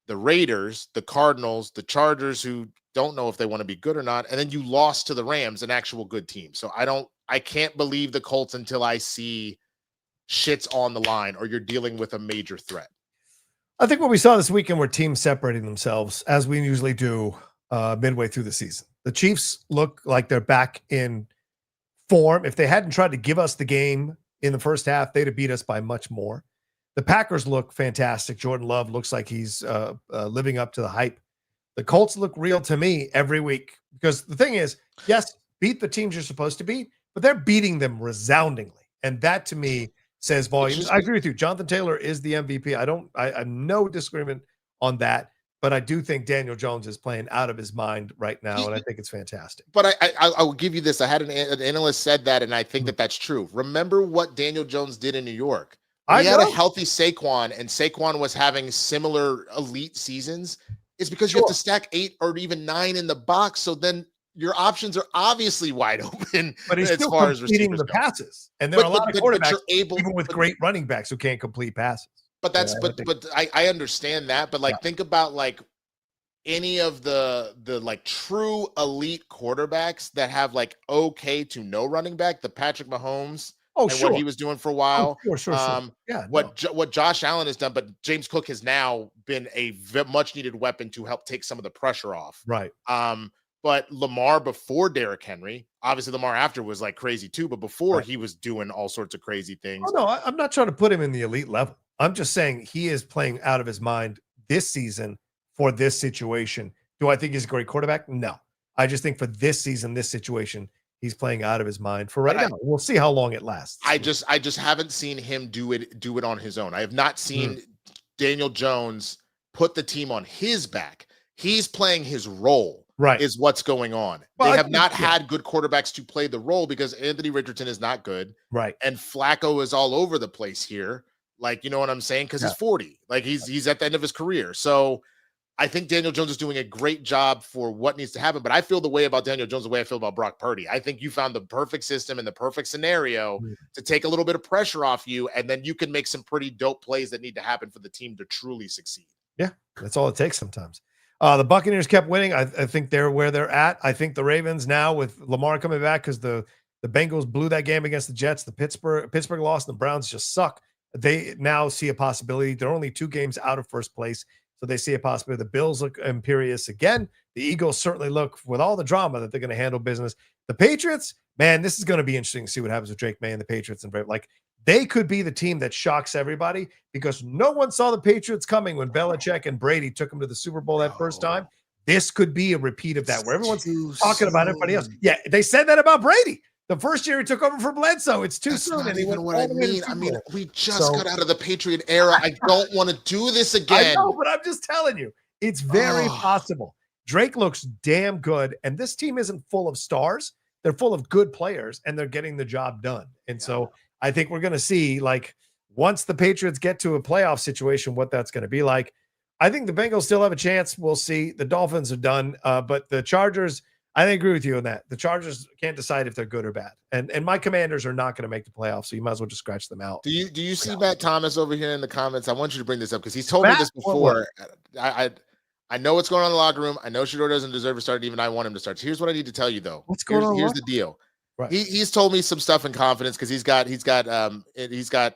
the Raiders, the Cardinals, the Chargers, who don't know if they want to be good or not, and then you lost to the Rams, an actual good team. So I can't believe the Colts until I see shit's on the line or you're dealing with a major threat. I think what we saw this weekend were teams separating themselves, as we usually do midway through the season. The Chiefs look like they're back in form. If they hadn't tried to give us the game in the first half, they'd have beat us by much more. The Packers look fantastic. Jordan Love looks like he's living up to the hype. The Colts look real to me every week because the thing is, yes, beat the teams you're supposed to beat, but they're beating them resoundingly. And that to me says volumes. I agree with you. Jonathan Taylor is the MVP. I have no disagreement on that, but I do think Daniel Jones is playing out of his mind right now. And I think it's fantastic. But I will give you this. I had an analyst said that, and I think that that's true. Remember what Daniel Jones did in New York? He had a healthy Saquon, and Saquon was having similar elite seasons. It's because you have to stack 8 or even 9 in the box. So then your options are obviously wide open. But he's still completing the passes. And there are a lot of quarterbacks, even with great running backs, who can't complete passes. But that's but I understand that. But like think about like any of the like true elite quarterbacks that have like okay to no running back, the Patrick Mahomes. What he was doing for a while. What Josh Allen has done, but James Cook has now been a much needed weapon to help take some of the pressure off. Right. But Lamar before Derrick Henry, obviously Lamar after was like crazy too, but before he was doing all sorts of crazy things. Oh, no, I'm not trying to put him in the elite level. I'm just saying he is playing out of his mind this season for this situation. Do I think he's a great quarterback? No. I just think for this season, this situation, he's playing out of his mind for now. We'll see how long it lasts. I just haven't seen him do it on his own. I have not seen Daniel Jones put the team on his back. He's playing his role, is what's going on. Well, they have not had good quarterbacks to play the role because Anthony Richardson is not good. Right. And Flacco is all over the place here. Like, you know what I'm saying? Because he's 40. Like he's at the end of his career. So I think Daniel Jones is doing a great job for what needs to happen, but I feel the way about Daniel Jones the way I feel about Brock Purdy. I think you found the perfect system and the perfect scenario to take a little bit of pressure off you, and then you can make some pretty dope plays that need to happen for the team to truly succeed. Yeah, that's all it takes sometimes. The Buccaneers kept winning. I think they're where they're at. I think the Ravens now with Lamar coming back because the Bengals blew that game against the Jets. The Pittsburgh lost, and the Browns just suck. They now see a possibility. They're only 2 games out of first place. So they see a possibility. The Bills look imperious again. The Eagles certainly look, with all the drama, that they're going to handle business. The Patriots, man, this is going to be interesting to see what happens with Drake May and the Patriots. And like, they could be the team that shocks everybody because no one saw the Patriots coming when Belichick and Brady took them to the Super Bowl that first time. This could be a repeat of that where everyone's talking about everybody else. Yeah, they said that about Brady. The first year he took over for Bledsoe. It's too soon. And he went what I mean. I mean, we just got out of the Patriot era. I don't want to do this again. I know, but I'm just telling you, it's very possible. Drake looks damn good, and this team isn't full of stars. They're full of good players, and they're getting the job done. And so I think we're going to see, like, once the Patriots get to a playoff situation, what that's going to be like. I think the Bengals still have a chance. We'll see. The Dolphins are done, but the Chargers – I agree with you on that. The Chargers can't decide if they're good or bad. And my Commanders are not going to make the playoffs, so you might as well just scratch them out. Do you see Matt Thomas over here in the comments? I want you to bring this up because he's told me this before. I know what's going on in the locker room. I know Shador doesn't deserve to start. Even I want him to start. So here's what I need to tell you, though. What's going on? Here's the deal. Right. He's told me some stuff in confidence because he's got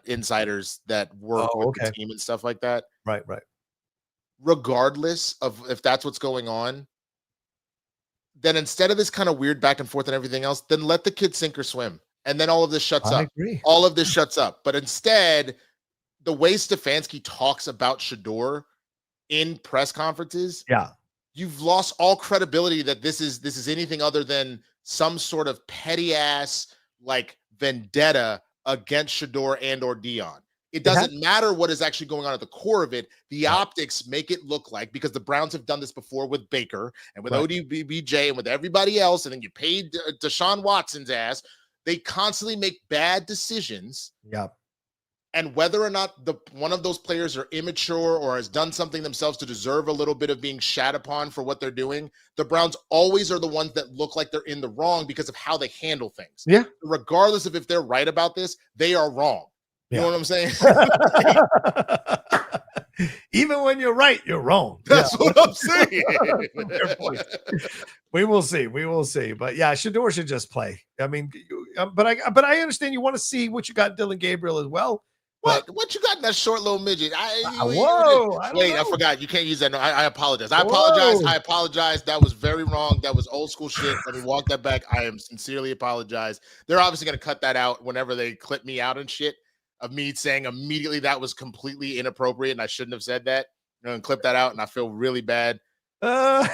insiders that work with the team and stuff like that. Right. Regardless of if that's what's going on, then instead of this kind of weird back and forth and everything else, then let the kid sink or swim. And then all of this shuts up. Agree. All of this shuts up. But instead, the way Stefanski talks about Shador in press conferences, you've lost all credibility that this is anything other than some sort of petty ass like vendetta against Shador and or Dion. It doesn't matter what is actually going on at the core of it. The optics make it look like, because the Browns have done this before with Baker and with ODBJ and with everybody else, and then you paid Deshaun Watson's ass. They constantly make bad decisions. And whether or not one of those players are immature or has done something themselves to deserve a little bit of being shat upon for what they're doing, the Browns always are the ones that look like they're in the wrong because of how they handle things. Regardless of if they're right about this, they are wrong. You know what I'm saying? Even when you're right, you're wrong. That's what I'm saying. We will see. But yeah, Shador should just play. I mean, but I understand you want to see what you got in Dylan Gabriel as well. What you got in that short little midget? I forgot. You can't use that. No, I apologize. I apologize. That was very wrong. That was old school shit. Let me walk that back. I am sincerely apologize. They're obviously going to cut that out whenever they clip me out and shit. Of me saying immediately that was completely inappropriate and I shouldn't have said that, and clip that out, and I feel really bad. I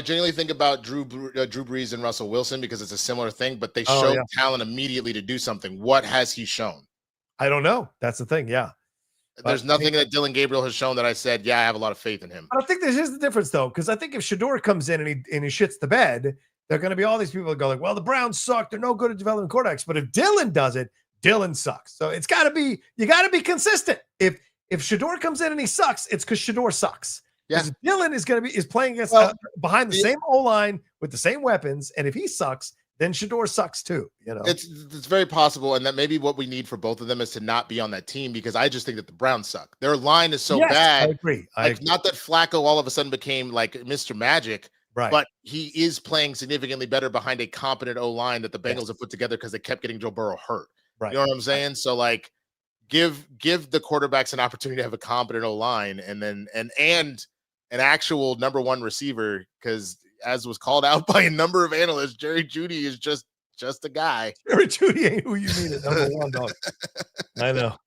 genuinely think about Drew Brees and Russell Wilson because it's a similar thing, but they show talent immediately to do something. What has he shown? I don't know. That's the thing. Yeah. There's nothing that Dylan Gabriel has shown that I said, yeah, I have a lot of faith in him. But I think here's the difference, though, because I think if Shador comes in and he shits the bed, there are going to be all these people that go like, well, the Browns suck. They're no good at developing quarterbacks. But if Dylan does it, Dylan sucks. So you got to be consistent. If Shador comes in and he sucks, it's because Shador sucks. Yeah. Dylan is playing against behind the same O-line with the same weapons. And if he sucks, then Shador sucks too. It's very possible. And that maybe what we need for both of them is to not be on that team, because I just think that the Browns suck. Their line is so bad. I agree. Not that Flacco all of a sudden became like Mr. Magic, right? But he is playing significantly better behind a competent O-line that the Bengals have put together because they kept getting Joe Burrow hurt. Right. You know what I'm saying? So like give the quarterbacks an opportunity to have a competent O-line and then an actual number one receiver, because as was called out by a number of analysts, Jerry Jeudy is just a guy. Jerry Jeudy ain't who you mean at number one, dog. I know.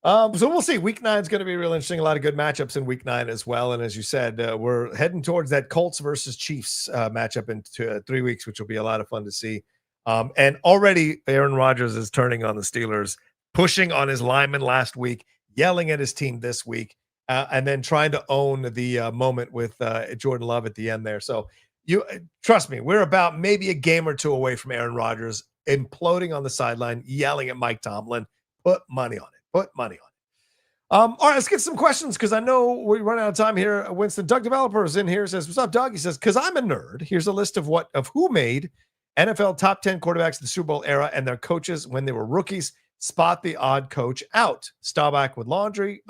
So we'll see. Week 9 is going to be real interesting. A lot of good matchups in Week 9 as well. And as you said, we're heading towards that Colts versus Chiefs matchup in 3 weeks, which will be a lot of fun to see. And already Aaron Rodgers is turning on the Steelers, pushing on his lineman last week, yelling at his team this week. And then trying to own the moment with Jordan Love at the end there. So you trust me, we're about maybe a game or two away from Aaron Rodgers imploding on the sideline, yelling at Mike Tomlin. Put money on it. Put money on it. All right, let's get some questions because I know we run out of time here. Winston, Doug Developer is in here. Says, "What's up, Doug?" He says, "Because I'm a nerd. Here's a list of who made NFL top 10 quarterbacks in the Super Bowl era and their coaches when they were rookies. Spot the odd coach out. Staubach with Landry."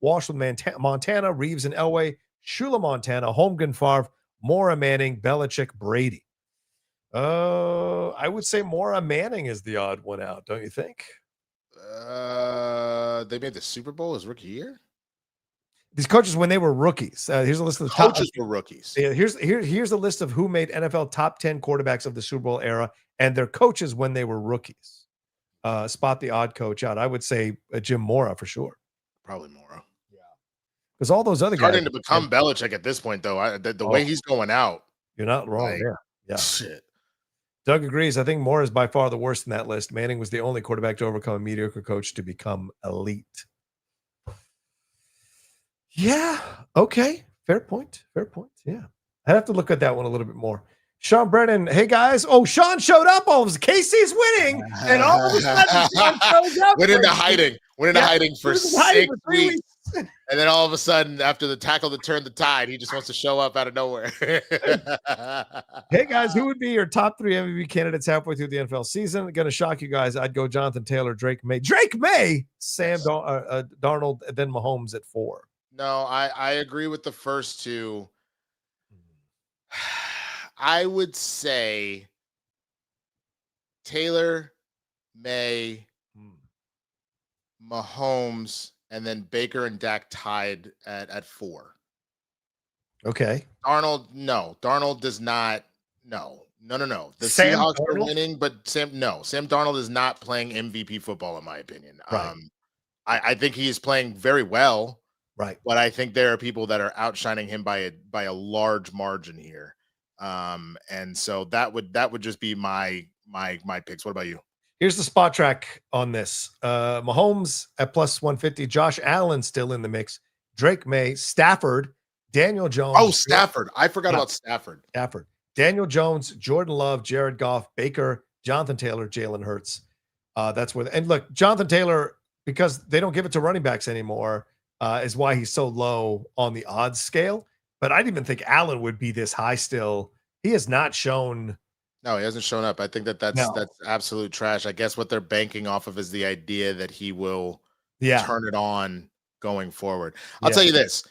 Walsh with Montana, Reeves and Elway, Shula Montana, Holmgren, Favre, Mora Manning, Belichick, Brady. I would say Mora Manning is the odd one out, don't you think? They made the Super Bowl his rookie year? These coaches when they were rookies. Here's a list of the coaches were rookies. Yeah, here's a list of who made NFL top 10 quarterbacks of the Super Bowl era and their coaches when they were rookies. Spot the odd coach out. I would say Jim Mora for sure. Probably Mora. Because all those other starting guys to become Belichick at this point, though. The way he's going out, you're not wrong. Yeah. Shit. Doug agrees. I think Moore is by far the worst in that list. Manning was the only quarterback to overcome a mediocre coach to become elite. Yeah. Okay. Fair point. Yeah. I'd have to look at that one a little bit more. Sean Brennan, hey guys. Oh, Sean showed up. All of us. Casey's winning, and all of a sudden Sean shows up. Went into hiding for 6 weeks. And then all of a sudden, after the tackle that turned the tide, he just wants to show up out of nowhere. Hey, guys, who would be your top 3 MVP candidates halfway through the NFL season? Going to shock you guys. I'd go Jonathan Taylor, Drake May, Sam Darnold, and then Mahomes at 4. No, I agree with the first two. I would say Taylor, May, Mahomes, and then Baker and Dak tied at 4. Okay. Darnold does not. No. The Sam Seahawks Darnold? are winning, but Sam Darnold is not playing MVP football, in my opinion. Right. I think he is playing very well. Right. But I think there are people that are outshining him by a large margin here. And so that would just be my picks. What about you? Here's the spot track on this. Mahomes at plus 150. Josh Allen still in the mix. Drake May, Stafford, Daniel Jones. Oh, Stafford. I forgot about Stafford. Daniel Jones, Jordan Love, Jared Goff, Baker, Jonathan Taylor, Jalen Hurts. That's where. And look, Jonathan Taylor, because they don't give it to running backs anymore, is why he's so low on the odds scale. But I didn't even think Allen would be this high still. He has not shown. No, he hasn't shown up. I think that's absolute trash. I guess what they're banking off of is the idea that he will turn it on going forward. I'll tell you this.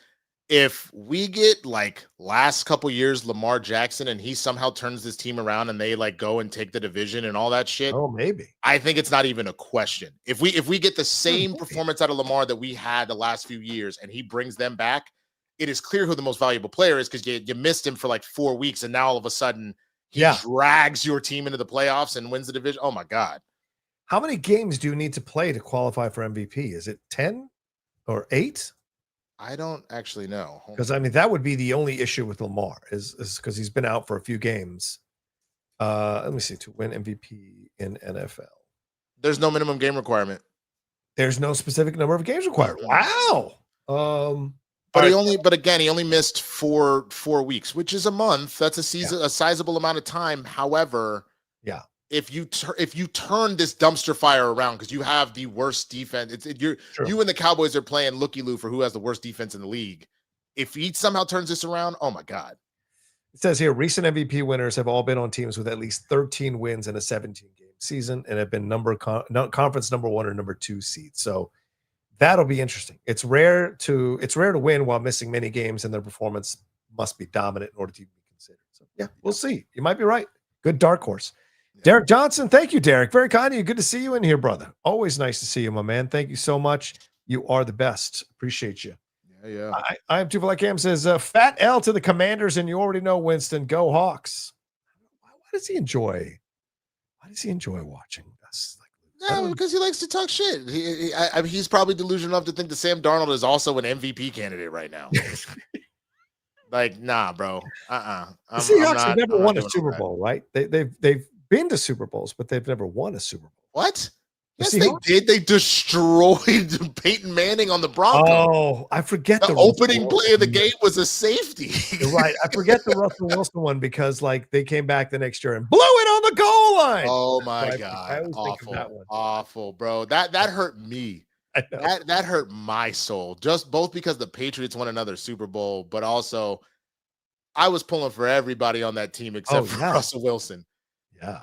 If we get like last couple years Lamar Jackson and he somehow turns this team around and they like go and take the division and all that shit. Oh, maybe. I think it's not even a question. If we get the same performance out of Lamar that we had the last few years and he brings them back, it is clear who the most valuable player is because you missed him for like 4 weeks and now all of a sudden he drags your team into the playoffs and wins the division. Oh my God. How many games do you need to play to qualify for MVP? Is it 10 or 8? I don't actually know. Because I mean, that would be the only issue with Lamar is because he's been out for a few games. Let me see, to win MVP in NFL. There's no minimum game requirement. There's no specific number of games required. Wow. But he only missed four weeks, which is a month. That's a season, a sizable amount of time. However, if you turn this dumpster fire around, because you have the worst defense, you and the Cowboys are playing looky-loo for who has the worst defense in the league. If he somehow turns this around, oh my God. It says here, recent MVP winners have all been on teams with at least 13 wins in a 17-game season and have been conference number 1 or number 2 seeds. So that'll be interesting. It's rare to win while missing many games, and their performance must be dominant in order to be considered. So yeah, we'll see. You might be right. Good dark horse. Derek Johnson, thank you, Derek. Very kind of you. Good to see you in here, brother. Always nice to see you, my man. Thank you so much. You are the best. Appreciate you. Yeah. I am too like Cam says, fat L to the Commanders, and you already know, Winston, go Hawks. Why does he enjoy watching us? Because he likes to talk shit. He's probably delusional enough to think that Sam Darnold is also an MVP candidate right now. Like, nah, bro. The Seahawks have never won a Super Bowl, right? They've been to Super Bowls, but they've never won a Super Bowl. What? Yes, they did. They destroyed Peyton Manning on the Broncos. Oh, I forget the opening play of the game was a safety. You're right. I forget the Russell Wilson one because they came back the next year and blew it on the goal line. Oh my God. Awful, bro. That hurt me. That hurt my soul. Just both because the Patriots won another Super Bowl, but also I was pulling for everybody on that team except for Russell Wilson. Yeah.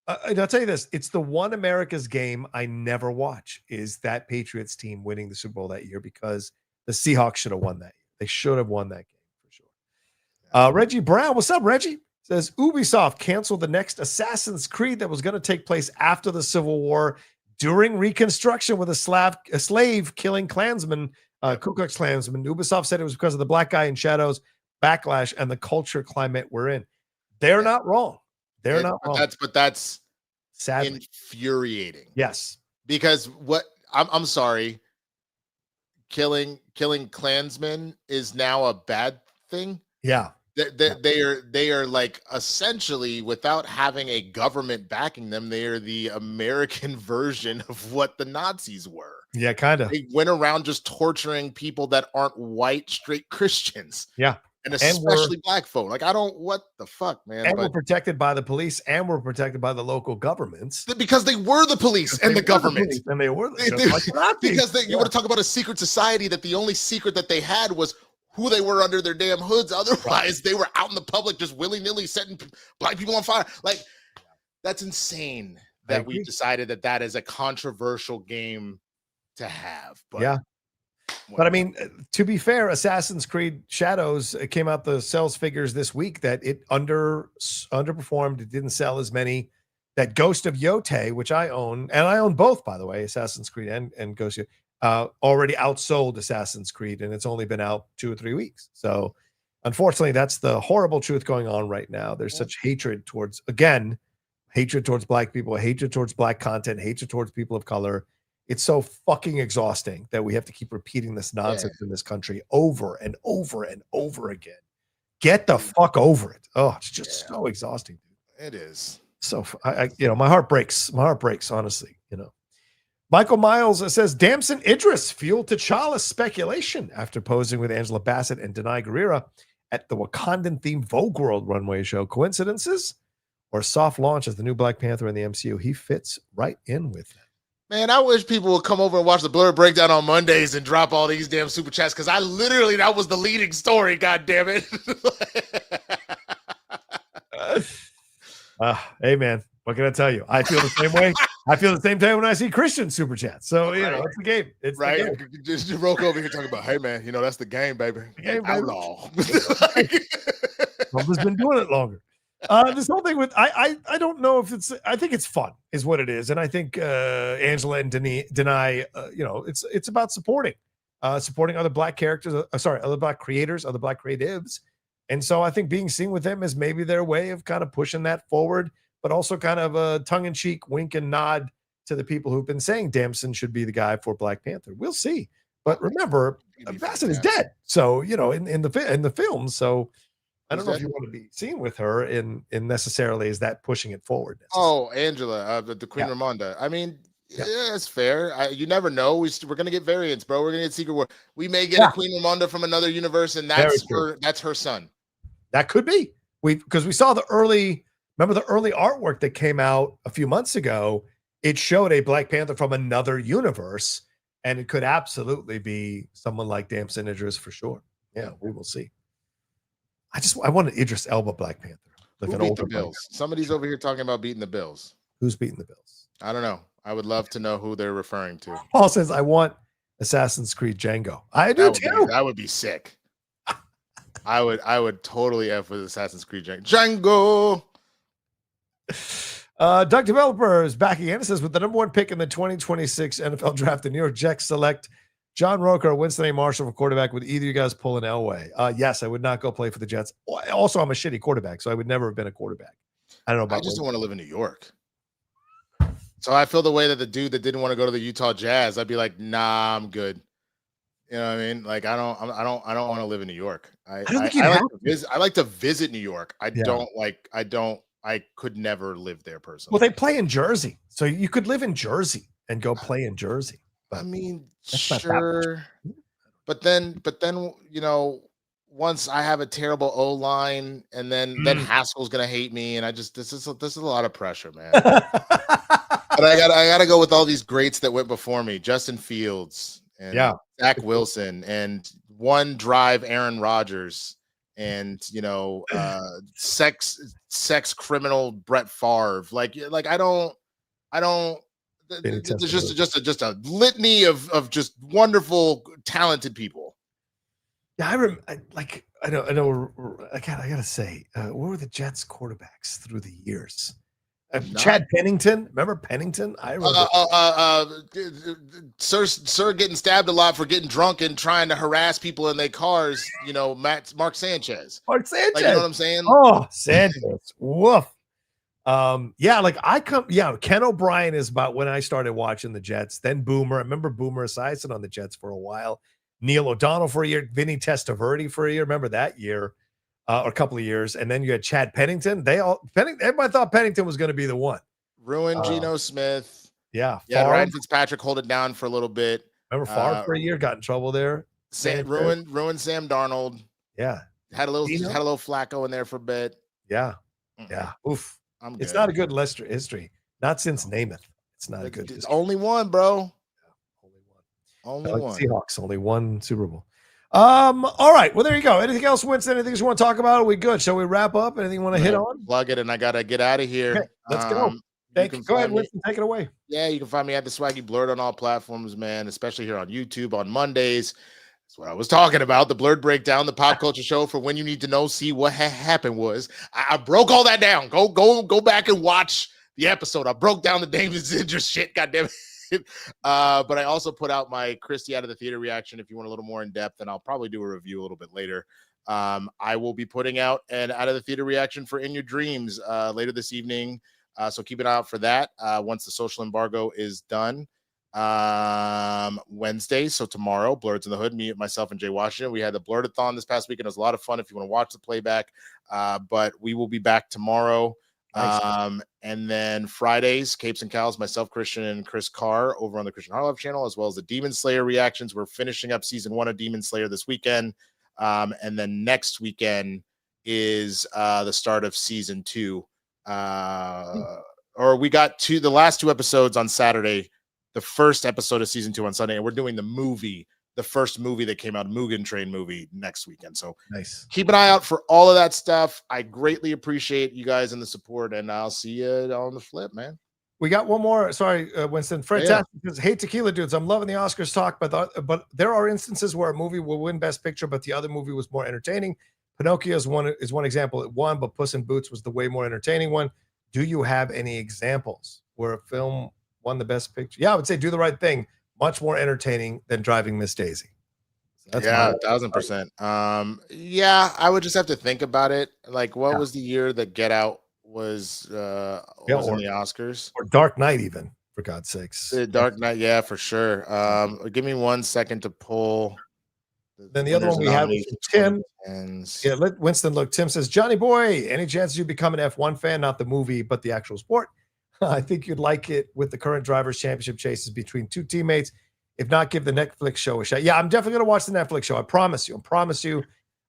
I'll tell you this, it's the one America's game I never watch is that Patriots team winning the Super Bowl that year, because the Seahawks should have won that year. They should have won that game for sure. Reggie Brown, what's up, Reggie? Says Ubisoft canceled the next Assassin's Creed that was going to take place after the Civil War during Reconstruction with a slave killing Klansman, Ku Klux Klansman. Ubisoft said it was because of the black guy in shadows, backlash, and the culture climate we're in. They're not wrong. They're not wrong. That's sadly infuriating. Yes, because I'm sorry, killing Klansmen is now a bad thing. Yeah, they are like essentially, without having a government backing them, they are the American version of what the Nazis were. Yeah, kind of. They went around just torturing people that aren't white, straight Christians. Yeah. And especially black folk. Like, what the fuck, man? And we're protected by the police, and we're protected by the local governments. Because they were the police and the government. And they were because you want to talk about a secret society that the only secret that they had was who they were under their damn hoods. Otherwise, they were out in the public just willy-nilly setting black people on fire. Like, that's insane that we decided that is a controversial game to have. But yeah. But I mean, to be fair, Assassin's Creed Shadows came out the sales figures this week that it underperformed. It didn't sell as many. That Ghost of Yotei, which I own, and I own both, by the way, Assassin's Creed and Ghost of already outsold Assassin's Creed, and it's only been out 2 or 3 weeks. So unfortunately, that's the horrible truth going on right now. There's such hatred towards black people, hatred towards black content, hatred towards people of color. It's so fucking exhausting that we have to keep repeating this nonsense in this country over and over and over again. Get the fuck over it. Oh, it's just so exhausting. It is. So my heart breaks. My heart breaks, honestly. Michael Miles says Damson Idris fueled T'Challa's speculation after posing with Angela Bassett and Denai Guerrera at the Wakandan-themed Vogue World runway show. Coincidences or soft launch as the new Black Panther in the MCU? He fits right in with that. Man, I wish people would come over and watch the Blur Breakdown on Mondays and drop all these damn super chats, because that was the leading story, god damn it. Hey, man, what can I tell you? I feel the same way. I feel the same time when I see Christian super chats. So, it's the game. It's right. The game. Just Rocha over here talking about, hey, man, that's the game, baby. The game, Outlaw. Trump has been doing it longer. This whole thing with I don't know if I think it's fun is what it is, and I think Angela and Denai, it's about supporting other black characters, other black creators, other black creatives, and so I think being seen with them is maybe their way of kind of pushing that forward, but also kind of a tongue-in-cheek wink and nod to the people who've been saying Damson should be the guy for Black Panther. We'll see, but remember, Bassett is dead. So, you know, in the film. So I don't know if you want to be seen with her in necessarily is that pushing it forward. Oh, Angela, the Queen Ramonda. I mean, yeah, it's fair. You never know. We're gonna get variants, bro. We're gonna get Secret War. We may get a Queen Ramonda from another universe, and that's her son. That could be. Because we saw the early artwork that came out a few months ago. It showed a Black Panther from another universe, and it could absolutely be someone like Damson Idris for sure. Yeah, we will see. I want an Idris Elba Black Panther. Like Who beat the Bills? Somebody's over here talking about beating the Bills. Who's beating the Bills? I don't know. I would love to know who they're referring to. Paul says, I want Assassin's Creed Django. I do too. That would be sick. I would totally F with Assassin's Creed Django. Duck Developer is back again. It says, with the number 1 pick in the 2026 NFL draft, the New York Jets select John Rocha or Winston A. Marshall for quarterback. Would either of you guys pull an Elway? Yes, I would not go play for the Jets. Also, I'm a shitty quarterback, so I would never have been a quarterback. I don't know about. I just don't want to live in New York. So I feel the way that the dude that didn't want to go to the Utah Jazz, I'd be like, nah, I'm good. You know what I mean? Like I don't want to live in New York. I like to visit New York. I could never live there personally. Well, they play in Jersey, so you could live in Jersey and go play in Jersey. But I mean, sure. But then, you know, once I have a terrible O line, and then Haskell's gonna hate me, and this is a lot of pressure, man. But I gotta go with all these greats that went before me: Justin Fields and Zach Wilson, and one drive Aaron Rodgers, and you know, sex criminal Brett Favre. Like I don't. There's just a litany of just wonderful, talented people. Yeah, I know. I gotta say, what were the Jets quarterbacks through the years? Chad Pennington, remember Pennington? I remember. Sir getting stabbed a lot for getting drunk and trying to harass people in their cars. You know, Mark Sanchez. Like, you know what I'm saying? Oh, Sanchez. Woof. Ken O'Brien is about when I started watching the Jets. Then Boomer. I remember Boomer Esiason on the Jets for a while. Neil O'Donnell for a year. Vinny Testaverde for a year. Remember that year, or a couple of years. And then you had Chad Pennington. Everybody thought Pennington was going to be the one. Ruined Geno Smith. Yeah. Ryan Fitzpatrick hold it down for a little bit. Remember Favre for a year, got in trouble there. Ruined Sam Darnold. Yeah. Had a little Flacco in there for a bit. Yeah. Yeah. Oof. It's not a good history. Not since Namath. It's not a good history. Only one, bro. Only one. Seahawks, only one Super Bowl. All right. Well, there you go. Anything else, Winston? Anything you want to talk about? Are we good? Shall we wrap up? Anything you want to hit on? Plug it, and I gotta get out of here. Okay, let's go. Thank you. Go ahead, Winston. Take it away. Yeah, you can find me at the Swaggy Blurred on all platforms, man, especially here on YouTube on Mondays. That's what I was talking about. The Blurred Breakdown, the pop culture show for when you need to know, see what happened was. I broke all that down. Go back and watch the episode. I broke down the David Zinger shit. Goddamn it. But I also put out my Christy out of the theater reaction. If you want a little more in depth, and I'll probably do a review a little bit later. I will be putting out an out of the theater reaction for In Your Dreams later this evening. So keep an eye out for that once the social embargo is done. Wednesday, so tomorrow, Blurred's in the Hood, myself and Jay Washington. We had the Blurred-a-thon this past weekend. It was a lot of fun if you want to watch the playback. But we will be back tomorrow. Nice. And then Fridays, Capes and Cows, myself, Christian, and Chris Carr over on the Christian Harlov channel, as well as the Demon Slayer reactions. We're finishing up season 1 of Demon Slayer this weekend. And then next weekend is the start of season 2. Or we got the last 2 episodes on Saturday. The first episode of season 2 on Sunday, and we're doing the first movie that came out, Mugen Train movie, next weekend. So nice. Keep an eye out for all of that stuff. I greatly appreciate you guys and the support, and I'll see you on the flip, man. We got one more. Sorry, Winston. Fantastic. Hey, Tequila dudes, I'm loving the Oscars talk, but there are instances where a movie will win Best Picture, but the other movie was more entertaining. Pinocchio is one example. It won, but Puss in Boots was the way more entertaining one. Do you have any examples where a film won the Best Picture? Yeah, I would say Do the Right Thing. Much more entertaining than Driving Miss Daisy. So 1,000%. I would just have to think about it. Like, what was the year that Get Out was in the Oscars? Or Dark Knight, even, for God's sakes. Dark Knight, yeah, for sure. Give me 1 second to pull Then the other one we have is from Tim. Yeah, let Winston look. Tim says, Johnny boy, any chances you become an F1 fan, not the movie, but the actual sport? I think you'd like it with the current drivers' championship chases between two teammates. If not, give the Netflix show a shot. Yeah, I'm definitely going to watch the Netflix show. I promise you.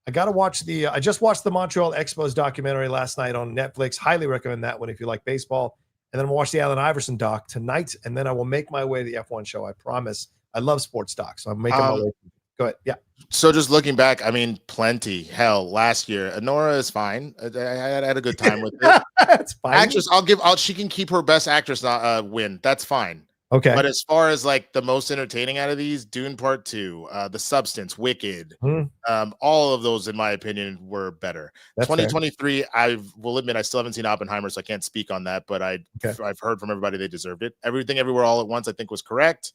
I got to watch I just watched the Montreal Expos documentary last night on Netflix. Highly recommend that one if you like baseball. And then I'll watch the Allen Iverson doc tonight. And then I will make my way to the F1 show. I promise. I love sports docs. So I'm making my way. Go ahead. Yeah. So just looking back, I mean, plenty. Hell, last year, Honora is fine. I had a good time with it. That's fine. Actress, she can keep her best actress win. That's fine. Okay. But as far as like the most entertaining out of these, Dune Part 2, The Substance, Wicked, all of those, in my opinion, were better. That's 2023, fair. I will admit I still haven't seen Oppenheimer, so I can't speak on that, but I've heard from everybody they deserved it. Everything Everywhere All at Once, I think was correct.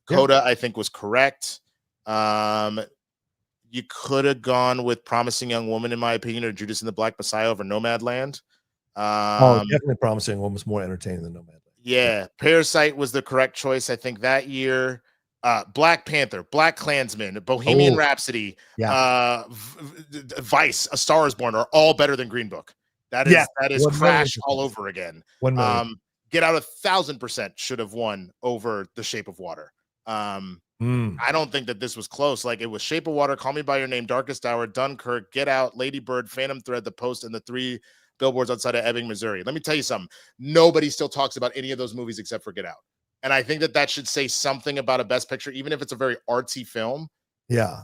Coda, I think was correct. You could have gone with Promising Young Woman, in my opinion, or Judas and the Black Messiah over Nomadland. Definitely Promising Woman was more entertaining than Nomadland. Yeah, Parasite was the correct choice, I think, that year. Black Panther, Black Klansman, Bohemian Rhapsody, Vice, A Star Is Born are all better than Green Book. That is Crash all over again. Get Out 1,000% should have won over The Shape of Water. I don't think that this was close. Like, it was Shape of Water, Call Me by Your Name, Darkest Hour, Dunkirk, Get Out, Lady Bird, Phantom Thread, The Post, and the 3 billboards outside of Ebbing, Missouri. Let me tell you something. Nobody still talks about any of those movies except for Get Out. And I think that should say something about a Best Picture, even if it's a very artsy film. Yeah.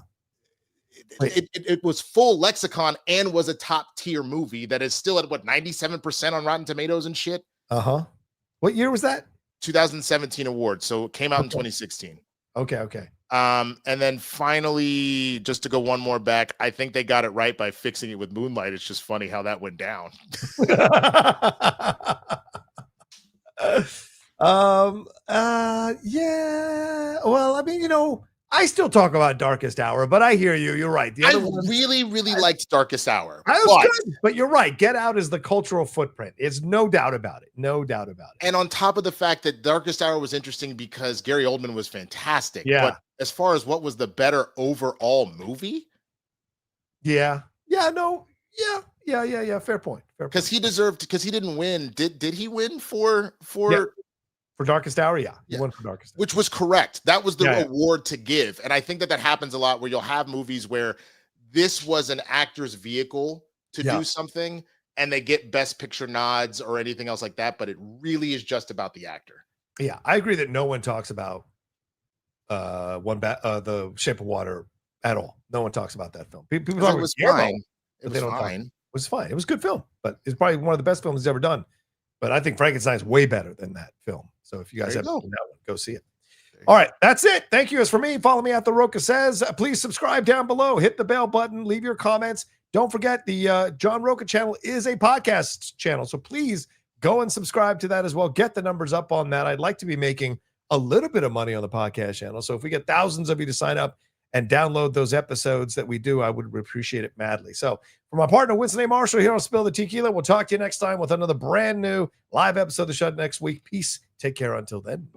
It was full lexicon and was a top tier movie that is still at 97% on Rotten Tomatoes and shit. What year was that? 2017 award. So it came out in 2016. Okay. And then finally, just to go one more back, I think they got it right by fixing it with Moonlight. It's just funny how that went down. Yeah. Well, I mean, I still talk about Darkest Hour, but I hear you. You're right. I really liked Darkest Hour. But you're right. Get Out is the cultural footprint. It's no doubt about it. No doubt about it. And on top of the fact that Darkest Hour was interesting because Gary Oldman was fantastic. Yeah. But as far as what was the better overall movie? Yeah. Fair point. Because he didn't win. Did he win for Darkest Hour? Yeah. He won for Darkest Hour. Which was correct. That was the award to give. And I think that happens a lot where you'll have movies where this was an actor's vehicle to do something and they get Best Picture nods or anything else like that, but it really is just about the actor. Yeah, I agree that no one talks about The Shape of Water at all. No one talks about that film. People thought it was fine. It was fine. It was fine. It was a good film, but it's probably one of the best films he's ever done. But I think Frankenstein's way better than that film. So if you guys haven't seen that one, go see it. All right, that's it. Thank you. As for me, follow me at The Rocha Says. Please subscribe down below. Hit the bell button. Leave your comments. Don't forget the John Rocha channel is a podcast channel. So please go and subscribe to that as well. Get the numbers up on that. I'd like to be making a little bit of money on the podcast channel. So if we get thousands of you to sign up and download those episodes that we do, I would appreciate it madly. So for my partner, Winston A. Marshall here on Spill the Tequila, we'll talk to you next time with another brand new live episode of the show next week. Peace. Take care until then.